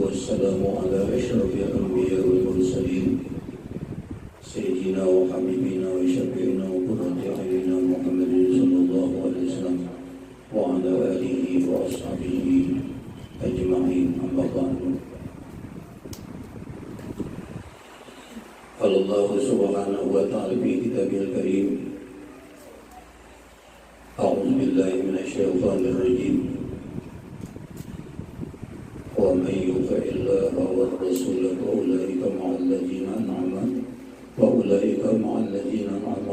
والسلام على أشرف الأنبياء والمرسلين سيدنا وحبيبنا وشفيعنا وقرة أعيننا محمد صلى الله عليه وسلم وعلى آله وأصحابه أجمعين. أما بعد، قال الله سبحانه وتعالى في كتابه الكريم: أعوذ بالله من الشيطان الرجيم. ومن يطع الله والرسول فأولئك مع الذين أنعم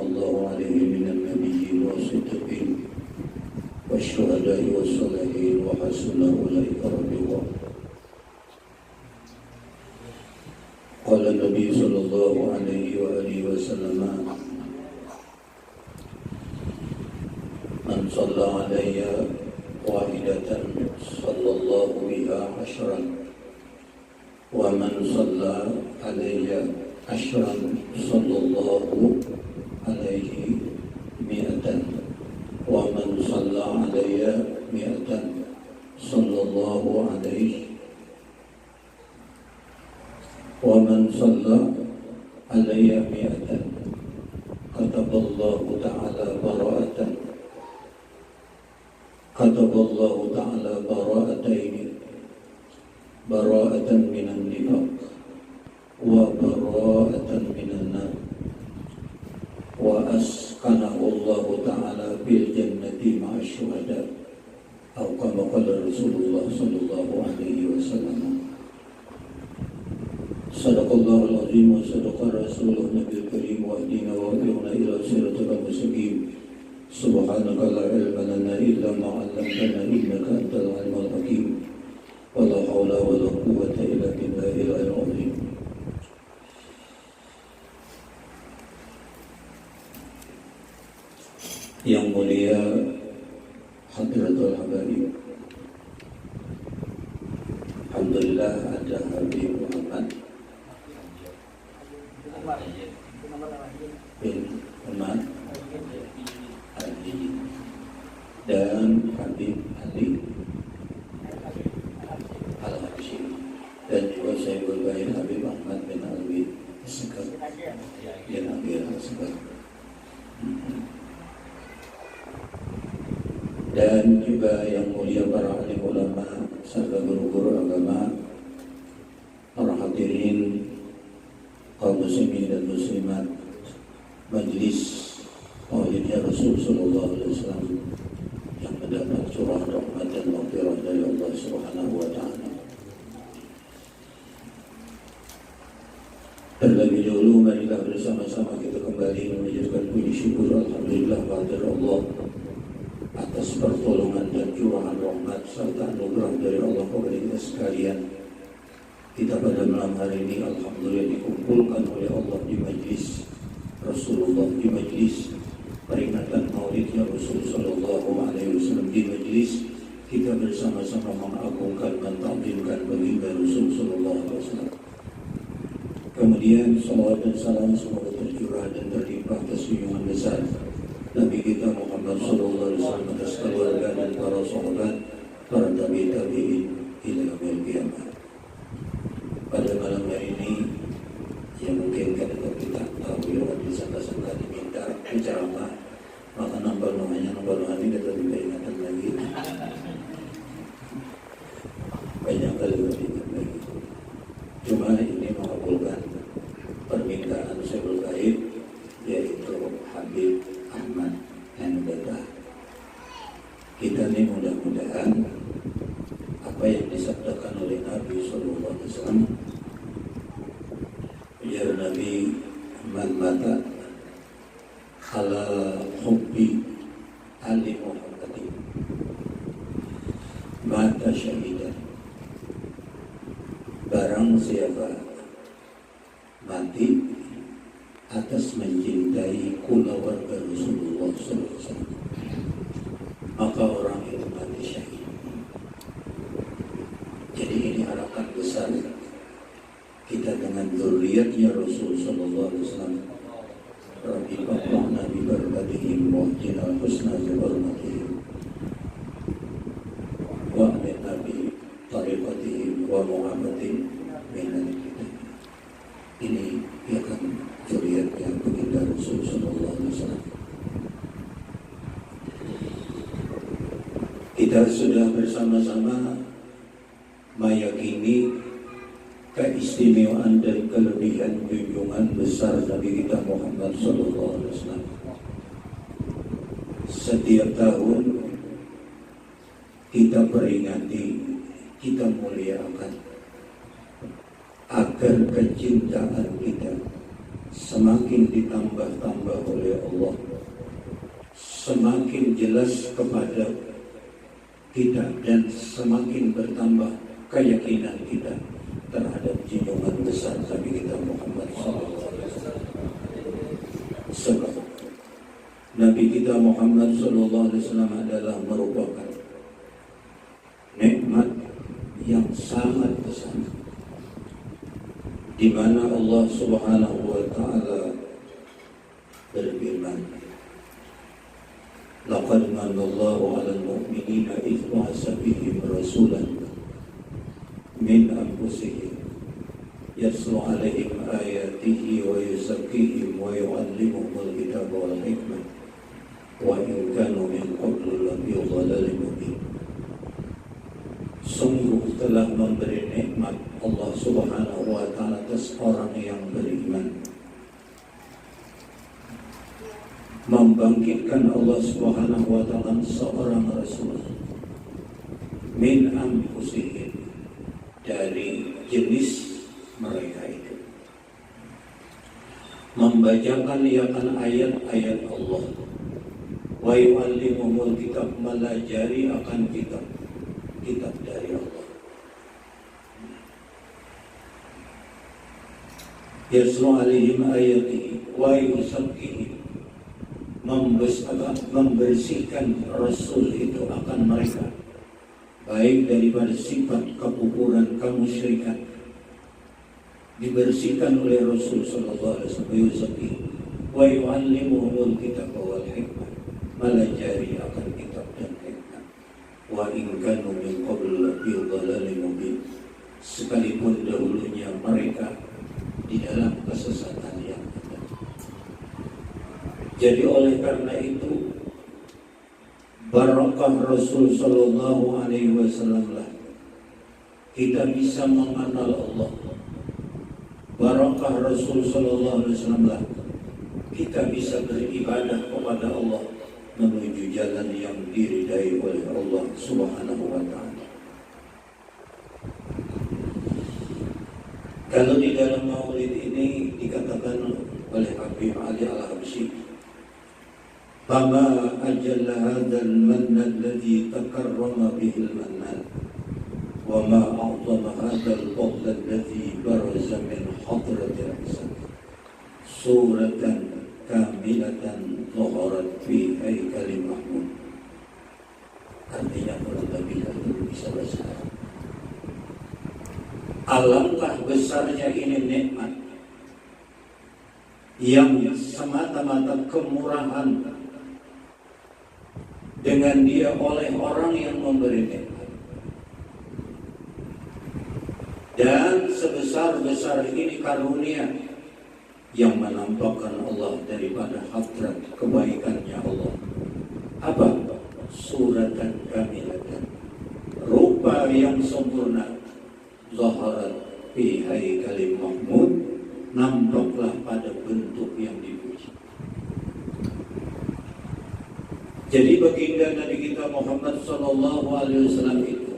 الله عليهم من النبيين والصديقين والشهداء والصالحين وحسن أولئك رفيقا. قال النبي صلى الله عليه وآله وسلم: من صلى علي واحدة صلى الله بها عشرا، ومن صلى علي عشرا صلى الله عليه مئة، ومن صلى علي مئة صلى الله عليه، ومن صلى علي مئة كتب الله تعالى براءتين: براءة من النفاق وبراءة من النار، وأسكنه الله تعالى في الجنة مع الشهداء، أو كما قال رسول الله صلى الله عليه وسلم. صدق الله العظيم وصدق رسوله النبي الكريم، واهدنا ووفقنا إلى صراطك المستقيم. سبحانك لا علم لنا إلا ما علمتنا إنك أنت العليم الحكيم. ولا حول ولا قوة إلا بالله العلي العظيم. Yang mulia Hadratul Habaib, alhamdulillah ada Habib Muhammad bin Ahmad Ali dan Habib Ali Al-Habsyi, dan juga saya berbaik Habib Ahmad bin Alwi Asghar bin Amir Asghar, dan juga yang mulia para alim ulama serta guru-guru agama, para hadirin kaum muslimin dan muslimat, majelis Maulidnya Rasul sallallahu alaihi wasallam yang mendapat curah rahmat dan maghfirah dari Allah Subhanahu wa taala. Terlebih dahulu marilah bersama-sama kita kembali mengucapkan puji syukur alhamdulillah kepada Allah atas pertolongan dan curahan rahmat serta anugerah dari Allah kepada kita sekalian. Kita pada malam hari ini alhamdulillah dikumpulkan oleh Allah di majlis Rasulullah, di majlis peringatan Maulidnya Rasul sallallahu alaihi wasallam, di majlis kita bersama-sama mengagungkan, mentakzimkan baginda Rasul sallallahu alaihi wasallam. Kemudian salawat dan salam semoga tercurah dan terlimpah atas junjungan besar Nabi kita Muhammad sallallahu alaihi wasallam, atas keluarga dan para sahabat, para tabi'in hingga yaumil qiyamah. Pada malam hari ini yang mungkin kita tahu ya, disangka-sangka diminta ceramah, maka nambah hati dan lebih keingatan lagi, banyak kali lebih ingat lagi. Cuma ini mengabulkan permintaan Syaikhul Ghaib, yaitu Habib Ahmad Hendata. Kita ini mudah-mudahan apa yang disabdakan oleh Nabi sallallahu alaihi wasallam, ujar Nabi, man mata ala hubbi ali Muhammadin mata syahidan. Barang siapa mati atas mencintai keluarga Rasulullah sallallahu alaihi wasallam, maka orang itu mati syahid. Jadi ini harapan besar kita dengan dzurriyyatnya Rasul sallallahu alaihi wasallam. Rabbi fa'na bi barakatihim wa atina husna hurmatihim wa amin bi tariqatihim wa muhammadin Kita sudah bersama-sama meyakini keistimewaan dan kelebihan junjungan besar Nabi kita Muhammad SAW. Setiap tahun kita peringati, kita muliakan agar kecintaan kita semakin ditambah-tambah oleh Allah, semakin jelas kepada kita dan semakin bertambah keyakinan kita terhadap junjungan besar Nabi kita Muhammad SAW. Sebab Nabi kita Muhammad SAW adalah merupakan nikmat yang sangat besar, di mana Allah Subhanahu wa Ta'ala berfirman, laqad manallahu 'alal mu'minina idh ba'atsa fihim rasulan min anfusihim yatlu 'alaihim ayatihi wa yuzakkihim wa yu'allimuhumul kitaba wal hikmah wa in kanu min qablu lafi dhalalin mubin. Sungguh telah memberi nikmat Allah Subhanahu wa Ta'ala atas orang yang beriman, membangkitkan Allah Subhanahu wa Ta'ala seorang Rasul min anfusihim, dari jenis mereka itu, membacakan ayat-ayat Allah, wa yu'allimuhumul kitab, melajari akan kitab dari Allah, yatlu 'alaihim ayatihi wa yuzakkihim, membersihkan Rasul itu akan mereka baik daripada sifat kekufuran, kemusyrikan, dibersihkan oleh Rasul sallallahu alaihi wasallam, wa yu'allimuhumul kitaba wal hikmah, melajari akan kitab dan hikmah, wa in kanu min qablu lafi dhalalin mubin, sekalipun dahulunya mereka di dalam kesesatan yang ada. Jadi oleh karena itu, barakah Rasul sallallahu alaihi wasallam lah kita bisa mengenal Allah. Barakah Rasul sallallahu alaihi wasallam lah kita bisa beribadah kepada Allah menuju jalan yang diridai oleh Allah Subhanahu wa Ta'ala. Kalau di dalam maulid ini dikatakan oleh Habib Ali Al-Habsyi, fama ajalla hadzal manna alladhi takarrama bihi al-mannan wa ma a'zama hadzal fadl alladhi baraza min hadrati al-ihsan suratan kamilatan dhaharat fi haikal mahmud. Artinya kalau lebih bisa bahasa, alangkah besarnya ini nikmat yang semata-mata kemurahan dengan dia oleh orang yang memberi nikmat, dan sebesar-besar ini karunia yang menampakkan Allah daripada hadrat kebaikannya Allah. Apa? Suratan kamilatan, rupa yang sempurna, zaharat fi haikalim mahmud, nampaklah pada bentuk yang dipuji. Jadi baginda Nabi kita Muhammad sallallahu alaihi wasallam itu,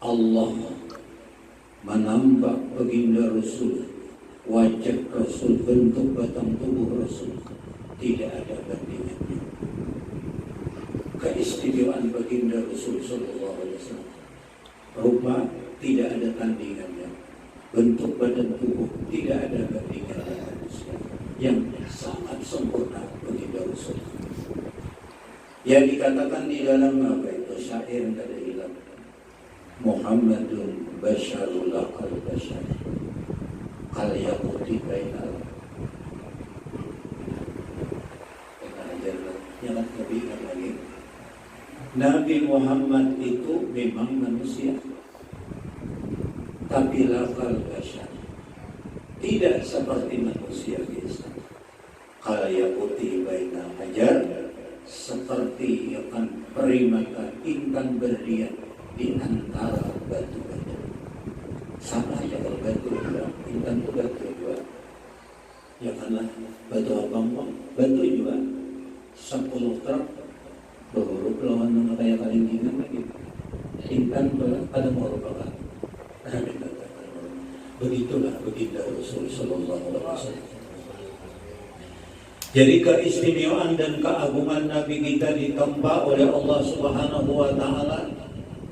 Allah menambah baginda Rasul, wajah Rasul, bentuk batang tubuh Rasul, tidak ada bandingannya. Keistimewaan baginda Rasul sallallahu alaihi wasallam, rupa tidak ada tandingannya, bentuk badan tubuh tidak ada bandingannya, yang sangat sempurna baginda Rasul. Yang dikatakan di dalam apa itu syair yang tidak hilang, Muhammadun basyarul akal basyar kal yaquti bainal jangan kebingungan lagi. Nabi Muhammad itu memang manusia, tapi lakal basyar, tidak seperti manusia biasa. Kal yaquti bainal hajar, seperti akan perimata intan berlian di antara batu-batu. Sama aja kalau batu juga, intan itu batu juga. Ya karena batu abang, batu juga 10 truk berhuruf lawan nama kayak kalingan lagi. Intan pada merupakan begitulah baginda Rasul Sallallahu Alaihi Wasallam. Jadi keistimewaan dan keagungan Nabi kita ditempa oleh Allah Subhanahu Wa Taala.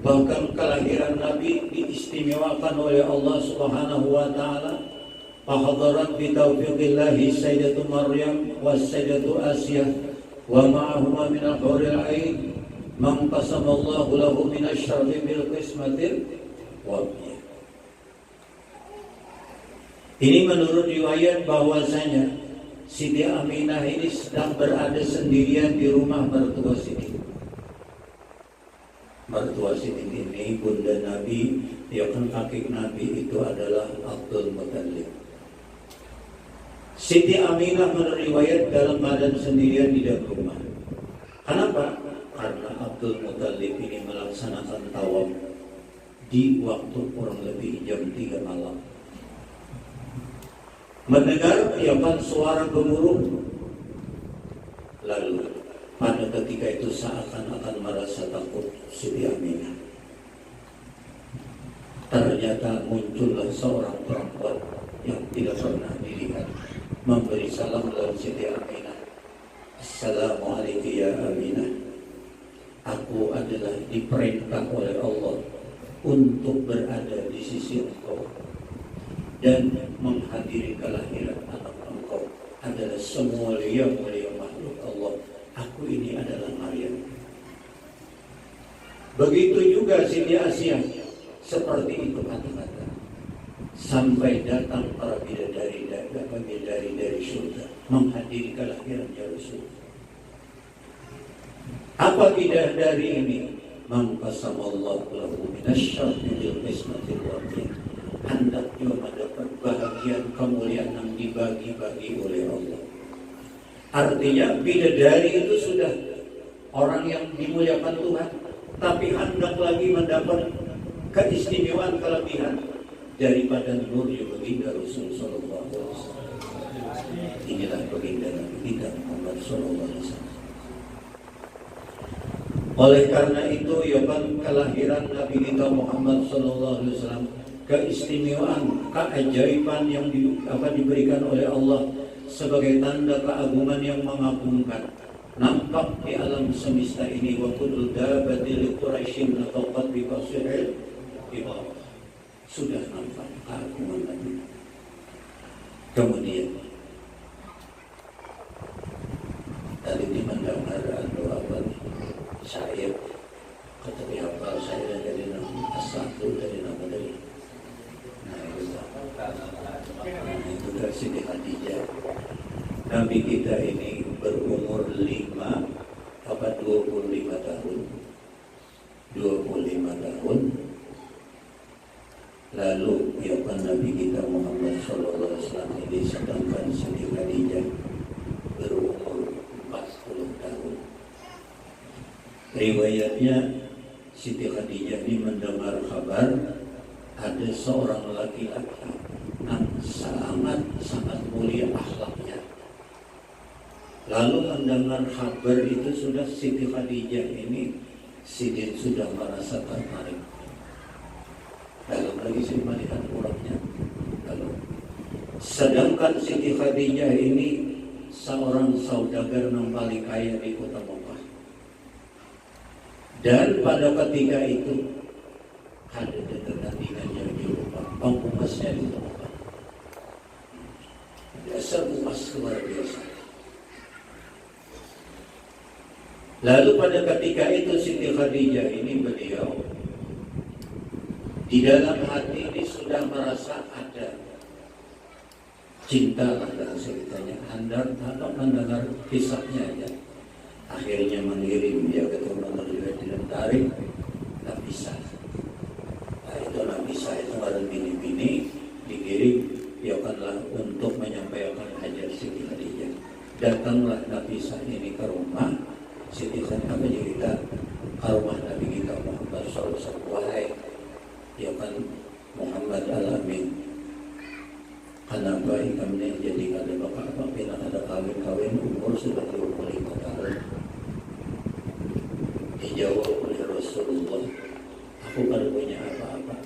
Bahkan kelahiran Nabi diistimewakan oleh Allah Subhanahu Wa Taala. Fahadarat bi taufiqillahi Sayyidatu Maryam wa Sayyidatu Asiyah wa ma'ahuma min al-huril ain man qasamallahu lahu min asy-syarri bil qismatil wabiyah. Ini menurut riwayat bahwasanya Siti Aminah ini sedang berada sendirian di rumah mertua Siti. Mertua Siti ini bunda Nabi, ya kan kakek Nabi itu adalah Abdul Muttalib. Siti Aminah menurut riwayat dalam keadaan sendirian di dalam rumah. Kenapa? Karena Abdul Muttalib ini melaksanakan tawaf di waktu kurang lebih jam 3 malam. Mendengar tiapan suara gemuruh, lalu pada ketika itu seakan-akan merasa takut Siti Aminah. Ternyata muncullah seorang perempuan yang tidak pernah dilihat memberi salam kepada Siti Aminah. Assalamualaikum ya Aminah. Aku adalah diperintah oleh Allah untuk berada di sisi engkau dan menghadiri kelahiran anak engkau adalah semulia makhluk Allah. Aku ini adalah Maryam. Begitu juga Siti Asiyah, seperti itu kata-kata. Sampai datang para bidadari dari surga menghadiri kelahiran Rasul. Apa bidadari ini? Mangkasamallahu lahu minasyarri bil qismatil wabiyah. Hendaknya mendapat bahagian kemuliaan yang dibagi-bagi oleh Allah. Artinya bidadari itu sudah orang yang dimuliakan Tuhan, tapi hendak lagi mendapat keistimewaan kelebihan daripada nur yang baginda Rasul Sallallahu Alaihi Wasallam. Inilah baginda Nabi kita Muhammad Sallallahu Alaihi Wasallam. Oleh karena itu, ya kan kelahiran Nabi kita Muhammad Sallallahu Alaihi Wasallam, keistimewaan, keajaiban yang diberikan oleh Allah sebagai tanda keagungan yang mengagumkan nampak di alam semesta ini. Wa kullu dabatil quraisyin atau qad bi qasiril ibad, sudah nampak keagungan Nabi. Kemudian tadi mendengar doa syair kata hafal saya dari nama asal dari nama dari itu dari Siti Khadijah. Nabi kita ini berumur 25 tahun. 25 tahun. Lalu ya kan Nabi kita Muhammad Sallallahu Alaihi Wasallam ini, sedangkan Siti Khadijah berumur 40 tahun. Riwayatnya Siti Khadijah ini mendengar kabar ada seorang laki-laki yang sangat mulia akhlaknya. Lalu mendengar kabar itu sudah Siti Khadijah ini sudah merasa tertarik. Lalu lagi saya melihat orangnya. Lalu sedangkan Siti Khadijah ini seorang saudagar yang paling kaya di kota Mekah. Dan pada ketika itu ada pertandingan yang diubah, pengumasnya ditemukan. Biasa emas luar biasa. Lalu pada ketika itu Siti Khadijah ini beliau di dalam hati ini sudah merasa ada cinta pada ceritanya. Hendak mendengar kisahnya aja. Akhirnya mengirim dia ke rumah dengan tarik Nabisa. Itu Nabisa itu ada bini-bini dikirim biarkanlah untuk menyampaikan hajat Siti Khadijah. Datanglah Nabisa ini ke rumah Siti Khadijah cerita arwah Nabi kita Muhammad SAW. Wahai ya kan Muhammad Al-Amin, kenapa kami jadi ada bapak bila ada kawin umur sudah 25 tahun? Dijawab oleh Rasulullah, aku kan punya apa-apa.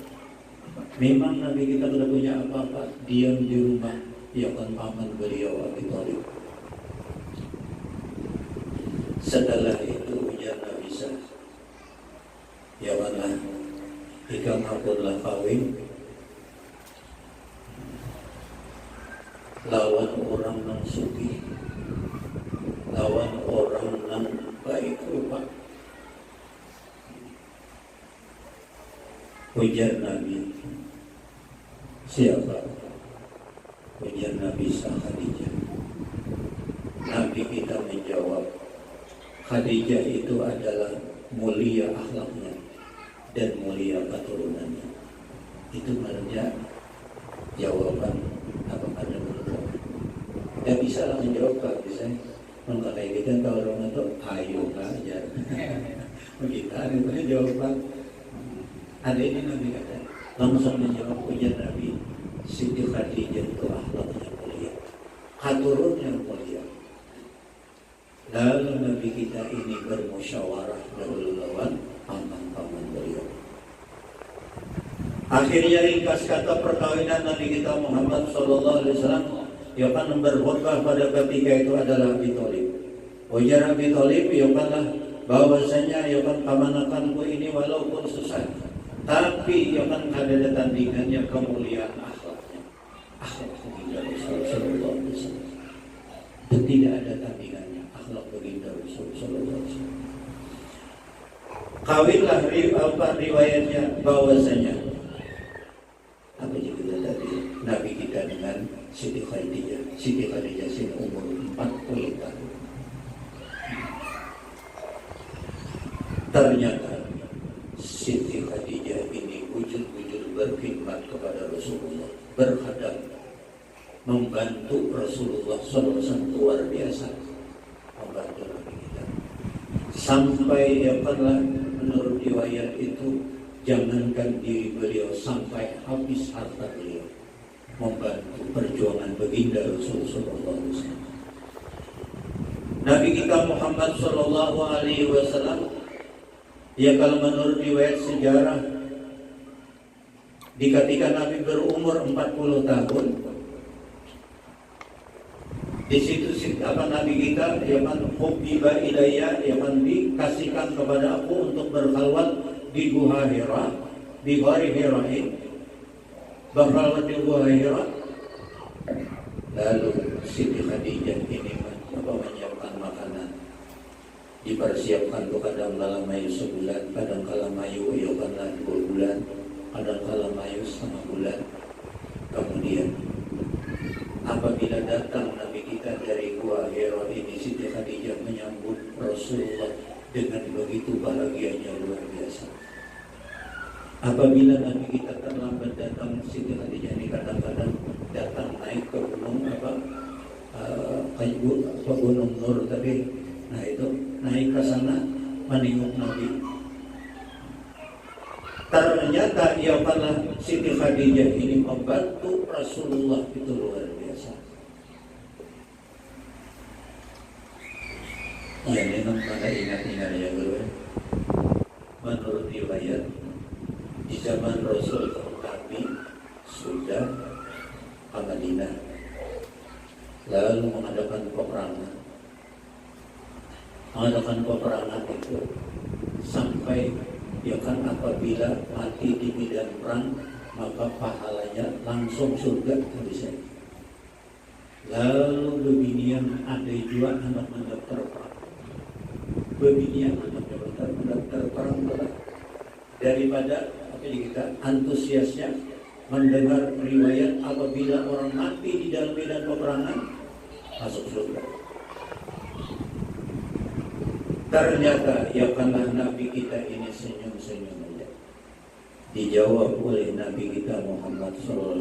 Memang Nabi kita tidak punya apa-apa, diam di rumah, ya kan paman beliau Abi Thalib. Setelah itu ujar Nabi Isa, ya mana jika maupunlah kawin lawan orang yang suki, lawan orang yang baik rupa. Ujar Nabi, siapa? Ujar Nabi Khadijah. Nabi kita menjawab, Khadijah itu adalah mulia akhlaknya dan mulia keturunannya. Itu maknanya jawaban apa pada menurut kamu? Gak bisa langsung jawab, Pak. Bisa mengkakai kita kalau orang itu ayo aja. Kita itu jawaban. Ada ini Nabi kata, langsung menjawab ujian Nabi, Siti Khadijah itu akhlaknya mulia, keturunannya mulia. Lalu Nabi kita ini bermusyawarah dahulu lawan paman-paman beliau. Akhirnya ringkas kata perkawinan Nabi kita Muhammad SAW, ya kan berkhutbah pada ketika itu adalah Abi Thalib. Ujar Abi Thalib, ya kanlah bahwasanya ya kan pamanakanku ini walaupun susah, tapi ya kan ada tandingannya kemuliaan akhlaknya. Akhlaknya Rasulullah SAW. Dan tidak ada tandingannya akhlak baginda Rasulullah SAW. Kawinlah riwayatnya bahwasanya apa juga tadi Nabi kita dengan Siti Khadijah. Siti Khadijah sin umur 40 tahun. Ternyata Siti Khadijah ini wujud-wujud berkhidmat kepada Rasulullah, berkhadam, membantu Rasulullah SAW luar biasa, membantu Nabi kita. Sampai ya pernah menurut riwayat itu, jangankan diri beliau, sampai habis harta beliau membantu perjuangan baginda Rasulullah SAW. Nabi kita Muhammad SAW, ya kalau menurut riwayat sejarah, ketika Nabi berumur 40 tahun, di situ apa Nabi kita ya kan hubbiba ilayya, ya kan dikasihkan kepada aku untuk berkhalwat di Gua Hira, di Ghari Hira ini, berkhalwat di Gua Hira. Lalu Siti Khadijah ini menyiapkan makanan, dipersiapkan untuk kadang kala mayu sebulan, kadang kala mayu ya kan 2 bulan, kadang kala mayu setengah bulan. Kemudian apabila datang Nabi kita dari Gua Hira ini, Siti Khadijah menyambut Rasulullah dengan begitu bahagianya luar biasa. Apabila Nabi kita terlambat datang, Siti Khadijah ini kadang-kadang datang naik ke gunung Gunung Nur tadi. Nah itu naik ke sana menengok Nabi. Ternyata ia pernah Siti Khadijah ini membantu Rasulullah itu luar biasa. Ya memang pada ingat-ingat ya guru. Menurut riwayat di zaman Rasul kami sudah ke Madinah, lalu mengadakan peperangan. Mengadakan peperangan itu sampai ya kan apabila mati di medan perang maka pahalanya langsung surga bisa. Lalu beginian ada juga anak mendaftar perang. Beginian anak mendaftar perang daripada apa kita antusiasnya mendengar riwayat apabila orang mati di dalam medan peperangan masuk surga. Ternyata ya karena Nabi kita ini senyum-senyum saja. Dijawab oleh Nabi kita Muhammad SAW,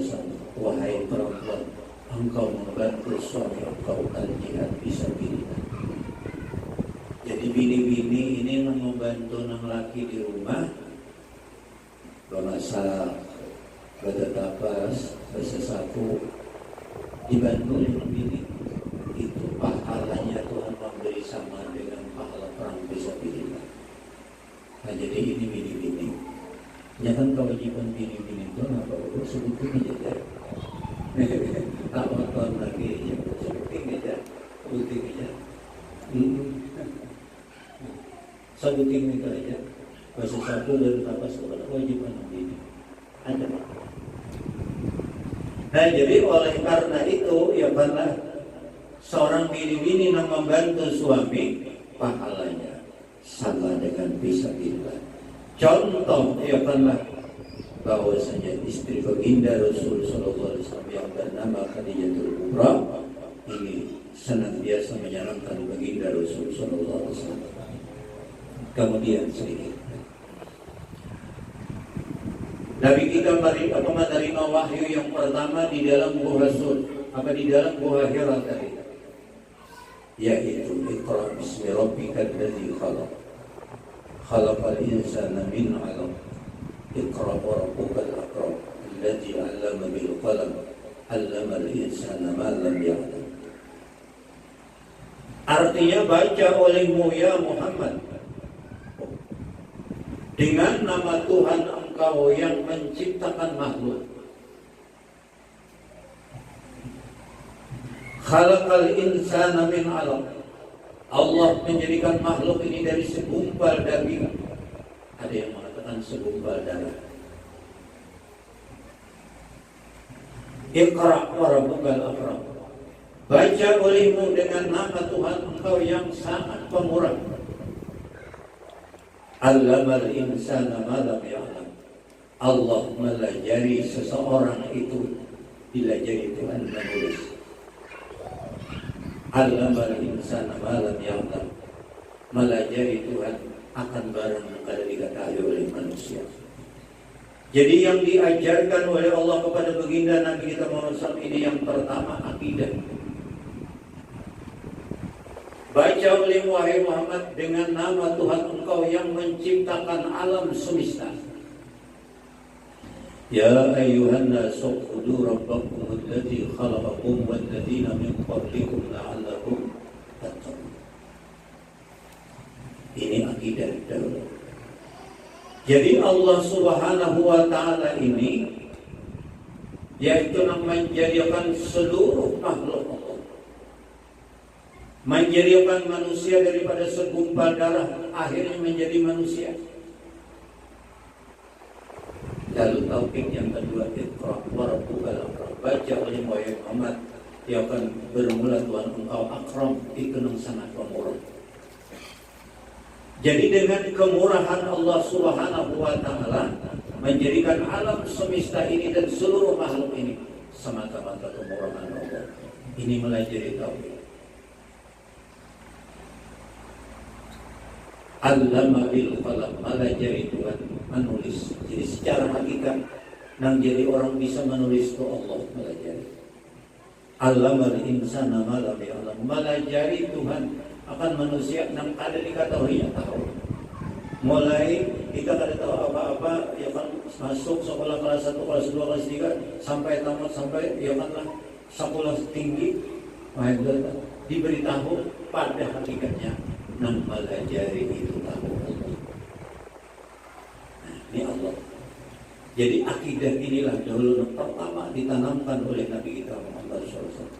wahai perempuan, engkau membantu suami engkau al-jihad fisabilillah. Jadi Jadi bini-bini ini membantu nang laki di rumah, memasak, bertetapas, bersesapu, dibantu oleh bini. Itu pahalanya Tuhan memberi sama dengan pahala perang fisabilillah. Nah jadi ini bini-bini. Jangan kewajiban bini-bini itu apa? Sebutin aja. Tak waktu lagi aja, sebutin aja. Sebutin itu aja. Bahasa satu dari tapas kepada kewajiban bini. Ada. Nah jadi oleh karena itu ya karena seorang bini-bini yang membantu suami pahalanya sama dengan fisabilillah. Contoh ya karena bahwasanya istri baginda Rasul sallallahu alaihi wasallam yang bernama Khadijatul Kubra ini senantiasa menyarankan baginda Rasul sallallahu alaihi wasallam. Kemudian sedikit Nabi kita menerima wahyu yang pertama di dalam Gua Sur, di dalam Gua Hira tadi, yaitu Iqra bismi rabbikal ladzi khalaq, khalaqal insana min 'alaq, Iqra wa rabbukal akram, alladzi 'allama bil qalam, 'allamal insana ma lam ya'lam. Artinya baca olehmu ya Muhammad dengan nama Tuhan engkau yang menciptakan makhluk. Khalaqal insana min 'alaq. Allah menjadikan makhluk ini dari segumpal daging. Ada yang mengatakan segumpal darah. Iqra wa rabbukal akram. Baca olehmu dengan nama Tuhan engkau yang sangat pemurah. Allamal insana ma lam ya'lam. Allah melajari seseorang itu dilajari Tuhan menulis. Allamal insana ma lam ya'lam. Melajari Tuhan akan barang yang kada diketahui oleh manusia. Jadi yang diajarkan oleh Allah kepada baginda Nabi kita Muhammad SAW ini yang pertama akidah. Baca oleh wahai Muhammad dengan nama Tuhan engkau yang menciptakan alam semesta. Ya ayyuhan nasu ubudu rabbakum alladzi khalaqakum wal ladzina min qablikum la'allakum tattaqun. Ini akidah dahulu. Jadi Allah Subhanahu wa taala ini yaitu menjadikan seluruh makhluk Allah, menjadikan manusia daripada segumpal darah akhirnya menjadi manusia. Lalu taufik yang kedua, Iqra wa rabbukal akram. Baca oleh Muhammad, dia akan bermula Tuhan engkau akram, ikenang sangat pemurah. Jadi dengan kemurahan Allah Subhanahu wa taala menjadikan alam semesta ini dan seluruh makhluk ini semata-mata kemurahan Allah. Ini melajari tauhid. Allama bil qalam, melajari Tuhan menulis. Jadi secara hakikat nang jadi orang bisa menulis itu Allah melajari. Allamal insana ma lam ya'lam, melajari Tuhan akan manusia nang ada diketahuinya tahu. Mulai kita kada tahu apa-apa ya kan masuk sekolah kelas 1, kelas 2, kelas 3 sampai tamat sampai ya kan lah sekolah tinggi diberitahu pada hakikatnya nang melajari itu tahu Allah. Nah, ini Allah. Jadi akidah inilah dahulu pertama ditanamkan oleh Nabi kita Muhammad SAW.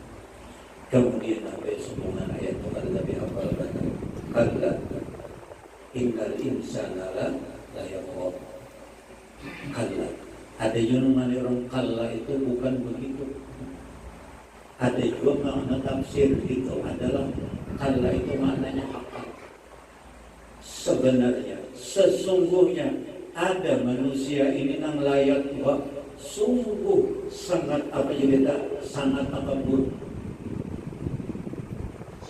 Kemudian sampai sambungan ayat Tuhan lebih hafal kata kalla innal insana la yatgha. Kalla. Ada yang mana orang kalla itu bukan begitu. Ada juga makna tafsir itu adalah kalla itu maknanya hakak. Sebenarnya, sesungguhnya ada manusia ini nang layak wa sungguh sangat sangat takabur.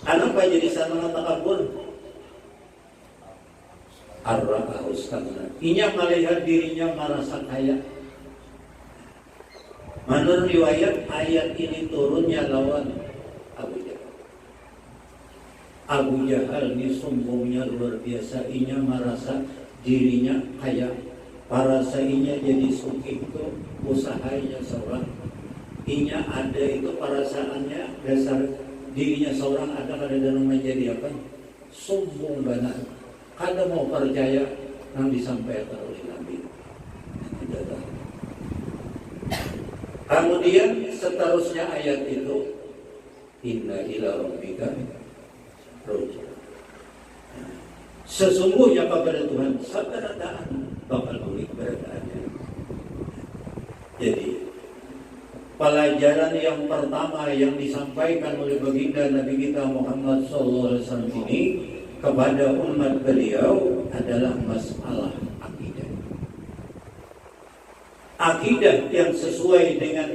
Kenapa jadi sangat takabur? Ar-ra'ahu istaghna. Inya melihat dirinya merasa kaya. Menurut riwayat ayat ini turunnya lawan Abu Jahal. Abu Jahal ini sombongnya luar biasa, inya merasa dirinya kaya, parasa inya jadi sugih itu usahanya seorang, inya ada itu perasaannya dasar dirinya seorang ada pada dalam menjadi apa? Sombong banget. Kada mau percaya yang disampaikan oleh Nabi. Tidak tahu. Kemudian seterusnya ayat itu, inna ila rabbika ruj'a. Sesungguhnya kepada Tuhan keberadaan bakal balik keberadaannya. Jadi pelajaran yang pertama yang disampaikan oleh baginda Nabi kita Muhammad SAW ini kepada umat beliau adalah masalah akidah. Akidah yang sesuai dengan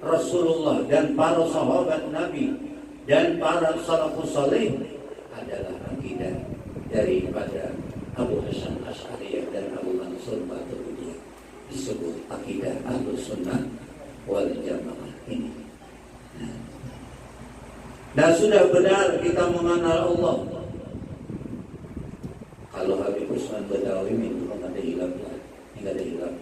Rasulullah dan para sahabat Nabi dan para salafus saleh adalah akidah daripada Abu Hasan Asy'ari dan Abu Mansur Maturidi, disebut akidah Ahlus Sunnah wal Jamaah ini. Dan sudah benar kita mengenal Allah. Kalau Habib Usman Badawi itu ada hilang lah, enggak ada hilang.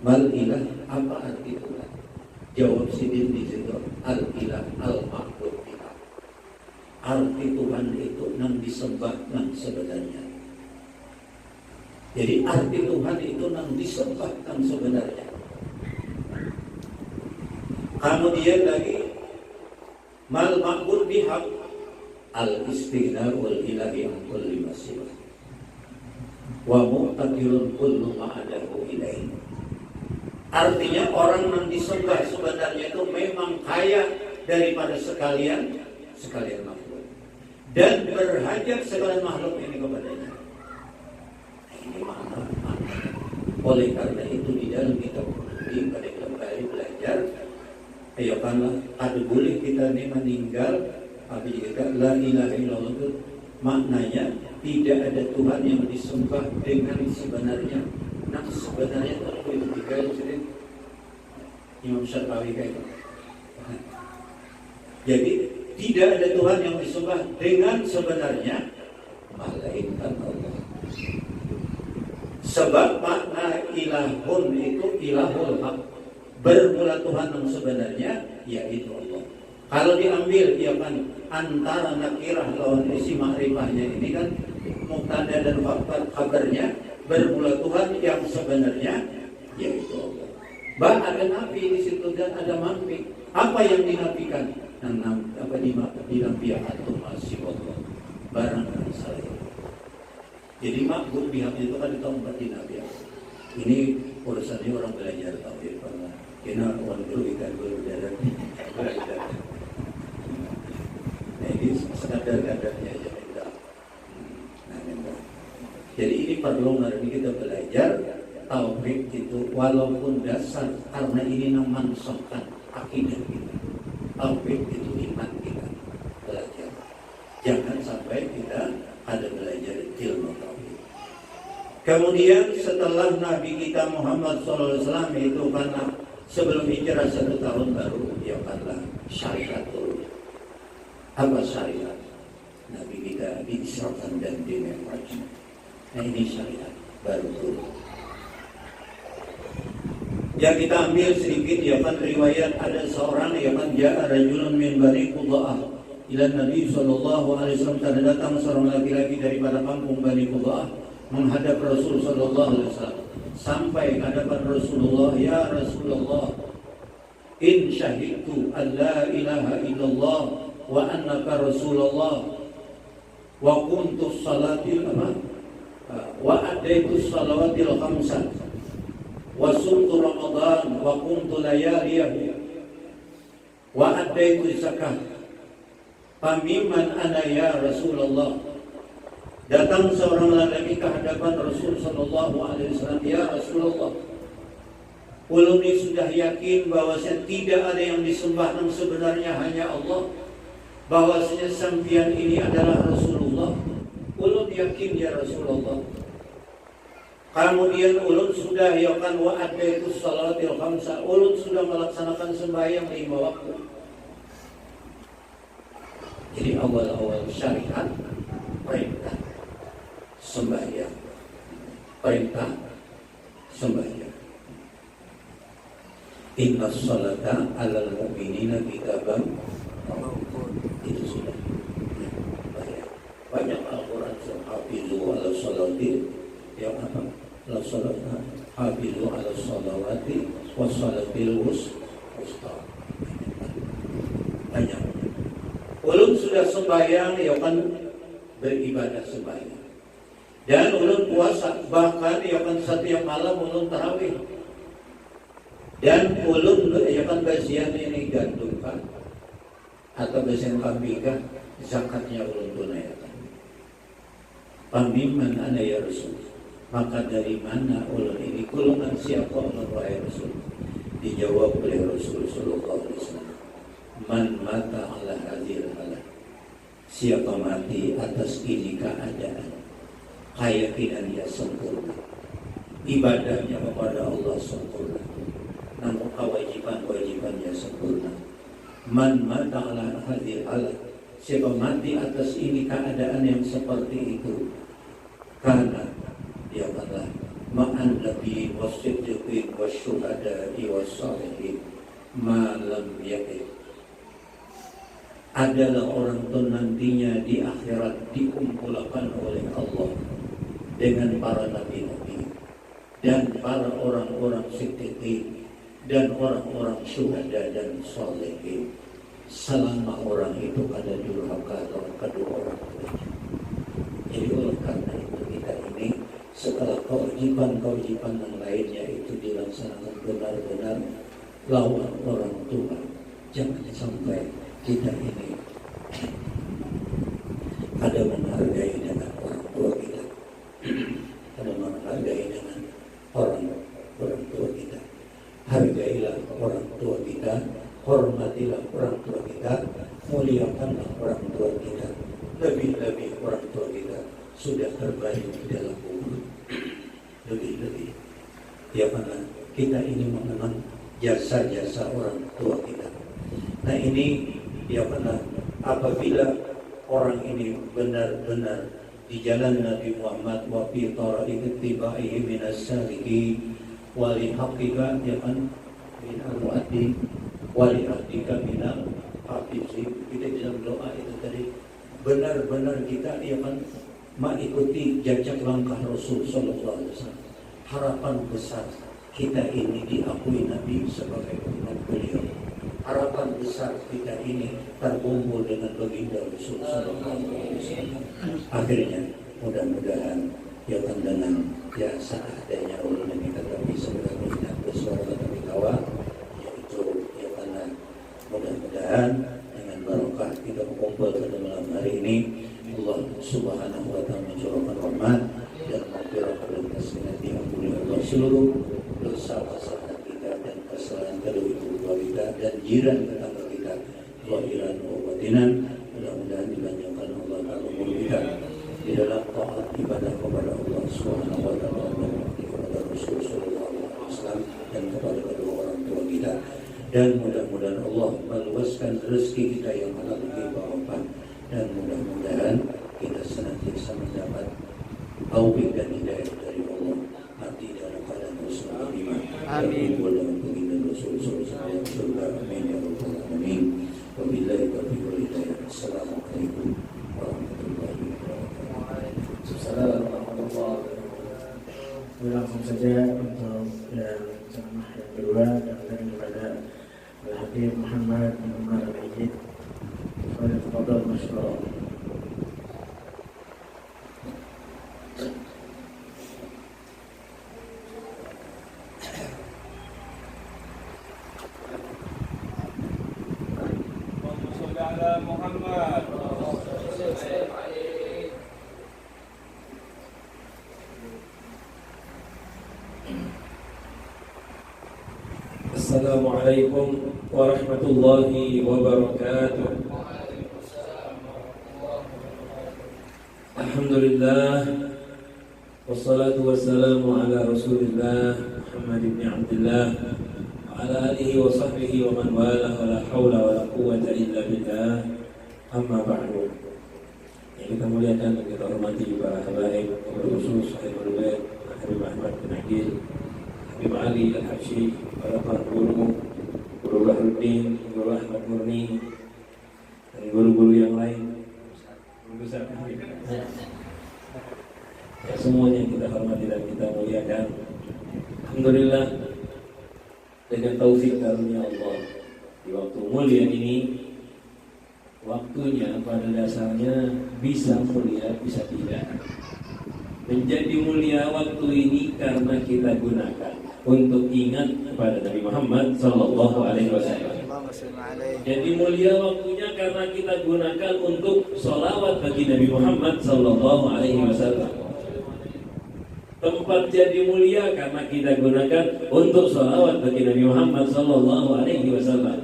Mal ilah apa arti Tuhan? Jawab Sidin di situ, al ilah al ma'bud biha. Arti Tuhan itu yang disembah yang sebenarnya. Jadi arti Tuhan itu yang disembah yang sebenarnya. Kemudian lagi mal ma'bud biha al istighna wal ilahi an kulli masibah wa mu'taqilun kullu ma'adahu ilaih. Artinya orang yang disembah sebenarnya itu memang kaya daripada sekalian makhluk dan berhajat sekalian makhluk ini kepadanya. Ini makna. Oleh karena itu di dalam kita pada kembali belajar, ayo karena ada boleh kita ini meninggal, tapi kita la ilaha illallah itu maknanya tidak ada Tuhan yang disembah dengan sebenarnya. Nah sebenarnya kalau itu tiga jadi Imam Syafi'i kayak itu. Jadi tidak ada Tuhan yang disembah dengan sebenarnya malaikat Allah. Sebab makna ilahun itu ilahul haq, bermula Tuhan yang sebenarnya yaitu Allah. Kalau diambil ya kan antara nakirah lawan isi makrifahnya ini kan mubtada dan kabarnya bermula Tuhan yang sebenarnya yaitu Allah. Bah ada nabi di situ dan ada mampi. Apa yang dinafikan? Apa dinafikan itu masih Allah. Barang saya. Jadi makbud pihak itu kan ditolong di nabi. Ini urusannya orang belajar tauhid karena kena orang dulu ikan belajar. Nah ini sekadar-kadarnya aja minta. Jadi ini perlu nanti kita belajar tauhid itu walaupun dasar karena ini memansukkan akidah kita. Tauhid itu iman kita belajar. Jangan sampai kita ada belajar ilmu tauhid. Kemudian setelah Nabi kita Muhammad SAW itu karena sebelum hijrah 1 tahun baru ya karena syariatul. Apa syariat? Nabi kita diisrakan dan dimenraj. Nah ini syariat baru turun. Ya kita ambil sedikit ya kan riwayat ada seorang ya kan ja'a rajulun min Bani Qudha'ah ila Nabi SAW tanda datang seorang laki-laki daripada kampung Bani Qudha'ah menghadap Rasul SAW sampai hadapan Rasulullah, ya Rasulullah, in syahidtu an la ilaha illallah wa annaka Rasulullah wa kuntu salatil wa adaitu salawatil khamsah wa sumtu Ramadan wa kuntu layaliyahu wa adaitu zakah pamiman ana ya Rasulullah. Datang seorang lelaki ke hadapan Rasul sallallahu alaihi wasallam, ya Rasulullah, ulun ini sudah yakin bahwasanya tidak ada yang disembah yang sebenarnya hanya Allah, bahwasanya sampian ini adalah Rasulullah. Ulun yakin ya Rasulullah. Kemudian ulun sudah yakan wa ataitus salatil khamsa, ulun sudah melaksanakan sembahyang 5 waktu. Jadi awal-awal syariat perintah sembahyang, perintah sembahyang. Inna sholata alal mu'minina kitaban itu sudah banyak Al-Quran hafizu ala sholati yang apa la sholata hafizu ala sholawati was sholatil wusta banyak. Ulun sudah sembahyang ya kan beribadah sembahyang dan ulun puasa, bahkan ya kan setiap malam ulun tarawih. Dan ulun ya kan bagian ini gantungkan atau bagian kambingkan zakatnya ulun tunaikan. Pamiman ana ya Rasul, maka dari mana ulun ini kulungan siapa ulun wahai Rasul? Dijawab oleh Rasul sallallahu alaihi wasallam, man mata ala hadhil halal, siapa mati atas ini keadaan keyakinan dia sempurna, ibadahnya kepada Allah sempurna, namun kewajiban-kewajibannya sempurna. Man mata ala hadhil halal, siapa mati atas ini keadaan yang seperti itu, karena dia adalah ma'an nabi wasiddiqin wasyuhada'i wassalihin malam yaqin, adalah orang itu nantinya di akhirat dikumpulkan oleh Allah dengan para nabi-nabi dan para orang-orang siddiqin dan orang-orang syuhada dan sholihin, selama orang itu ada durhaka atau kedua orang itu. Jadi oleh karena itu kita ini setelah kewajiban-kewajiban yang lainnya itu dilaksanakan benar-benar lawan orang tua, jangan sampai kita ini ada menghargai dengan orang tua kita, ada menghargai dengan orang tua kita. Hargailah orang tua kita, hormatilah orang tua kita, muliakanlah orang tua kita. Lebih-lebih orang tua kita sudah terbaring di dalam kubur. Lebih-lebih ya karena kita ini mengenang jasa-jasa orang tua kita. Nah ini ya karena apabila orang ini benar-benar di jalan Nabi Muhammad wa fi tariqi tiba'ihi minas salihin wali haqiqa ya kan min al-mu'addi wali haqiqa minal hafizi, kita bisa berdoa itu tadi benar-benar kita ya kan mengikuti jejak langkah Rasul sallallahu alaihi wasallam. Harapan besar kita ini diakui Nabi sebagai umat beliau. Harapan besar kita ini terkumpul dengan baginda Rasul sallallahu alaihi wasallam. Akhirnya mudah-mudahan ya kan dengan ya seadanya ulun ini tetapi sebagai minat bersuara tapi kawa, yaitu ya karena mudah-mudahan dengan barokah kita berkumpul pada malam hari ini Allah subhanahu wa ta'ala mencurahkan rahmat dan maghfirah kepada kita, diampuni Allah seluruh dosa-dosa kita dan kesalahan kedua ibu bapa kita dan jiran tetangga kita zahiran wa batinan. Mudah-mudahan dilanjutkan Allah dalam umur kita di dalam taat ibadah kepada Allah Subhanahu wa taala dan kepada Rasul sallallahu alaihi wasallam dan kepada kedua orang tua kita, dan mudah-mudahan Allah meluaskan rezeki kita yang halal bagi bapak, dan mudah-mudahan kita senantiasa mendapat taufik dan hidayah dari Allah mati dalam keadaan Rasulullah iman. Amin. Dalam baginda Rasul sallallahu alaihi wasallam. Amin ya rabbal alamin. Wabillahi taufiq wal hidayah. Assalamualaikum warahmatullahi wabarakatuh. Assalamualaikum warahmatullahi wabarakatuh. Langsung saja untuk yang ceramah yang kedua datang kepada Al-Habib Muhammad bin Umar Al-Ijid. Fadhil masyaallah. Assalamualaikum warahmatullahi wabarakatuh. Alhamdulillah Wassalatu wassalamu ala Rasulillah Muhammad ibn Abdullah wa ala alihi wa sahbihi wa man wala wa la hawla wa la quwwata illa billah. Amma ba'du. Yang kita muliakan dan kita hormati para habaib, khusus Habib Bait, Habib Ahmad bin Aqil, Habib Ali Al-Habsyi, para guru, Guru Bahruddin, Guru Ahmad Murni, dan guru-guru yang lain. Guru besar ya, semuanya kita hormati dan kita muliakan. Alhamdulillah, dengan taufik karunia Allah, di waktu mulia ini, waktunya pada dasarnya bisa mulia, bisa tidak. Menjadi mulia waktu ini karena kita gunakan untuk ingat kepada Nabi Muhammad Sallallahu Alaihi Wasallam. Jadi mulia waktunya karena kita gunakan untuk sholawat bagi Nabi Muhammad Sallallahu Alaihi Wasallam. Tempat jadi mulia karena kita gunakan untuk sholawat bagi Nabi Muhammad Sallallahu Alaihi Wasallam.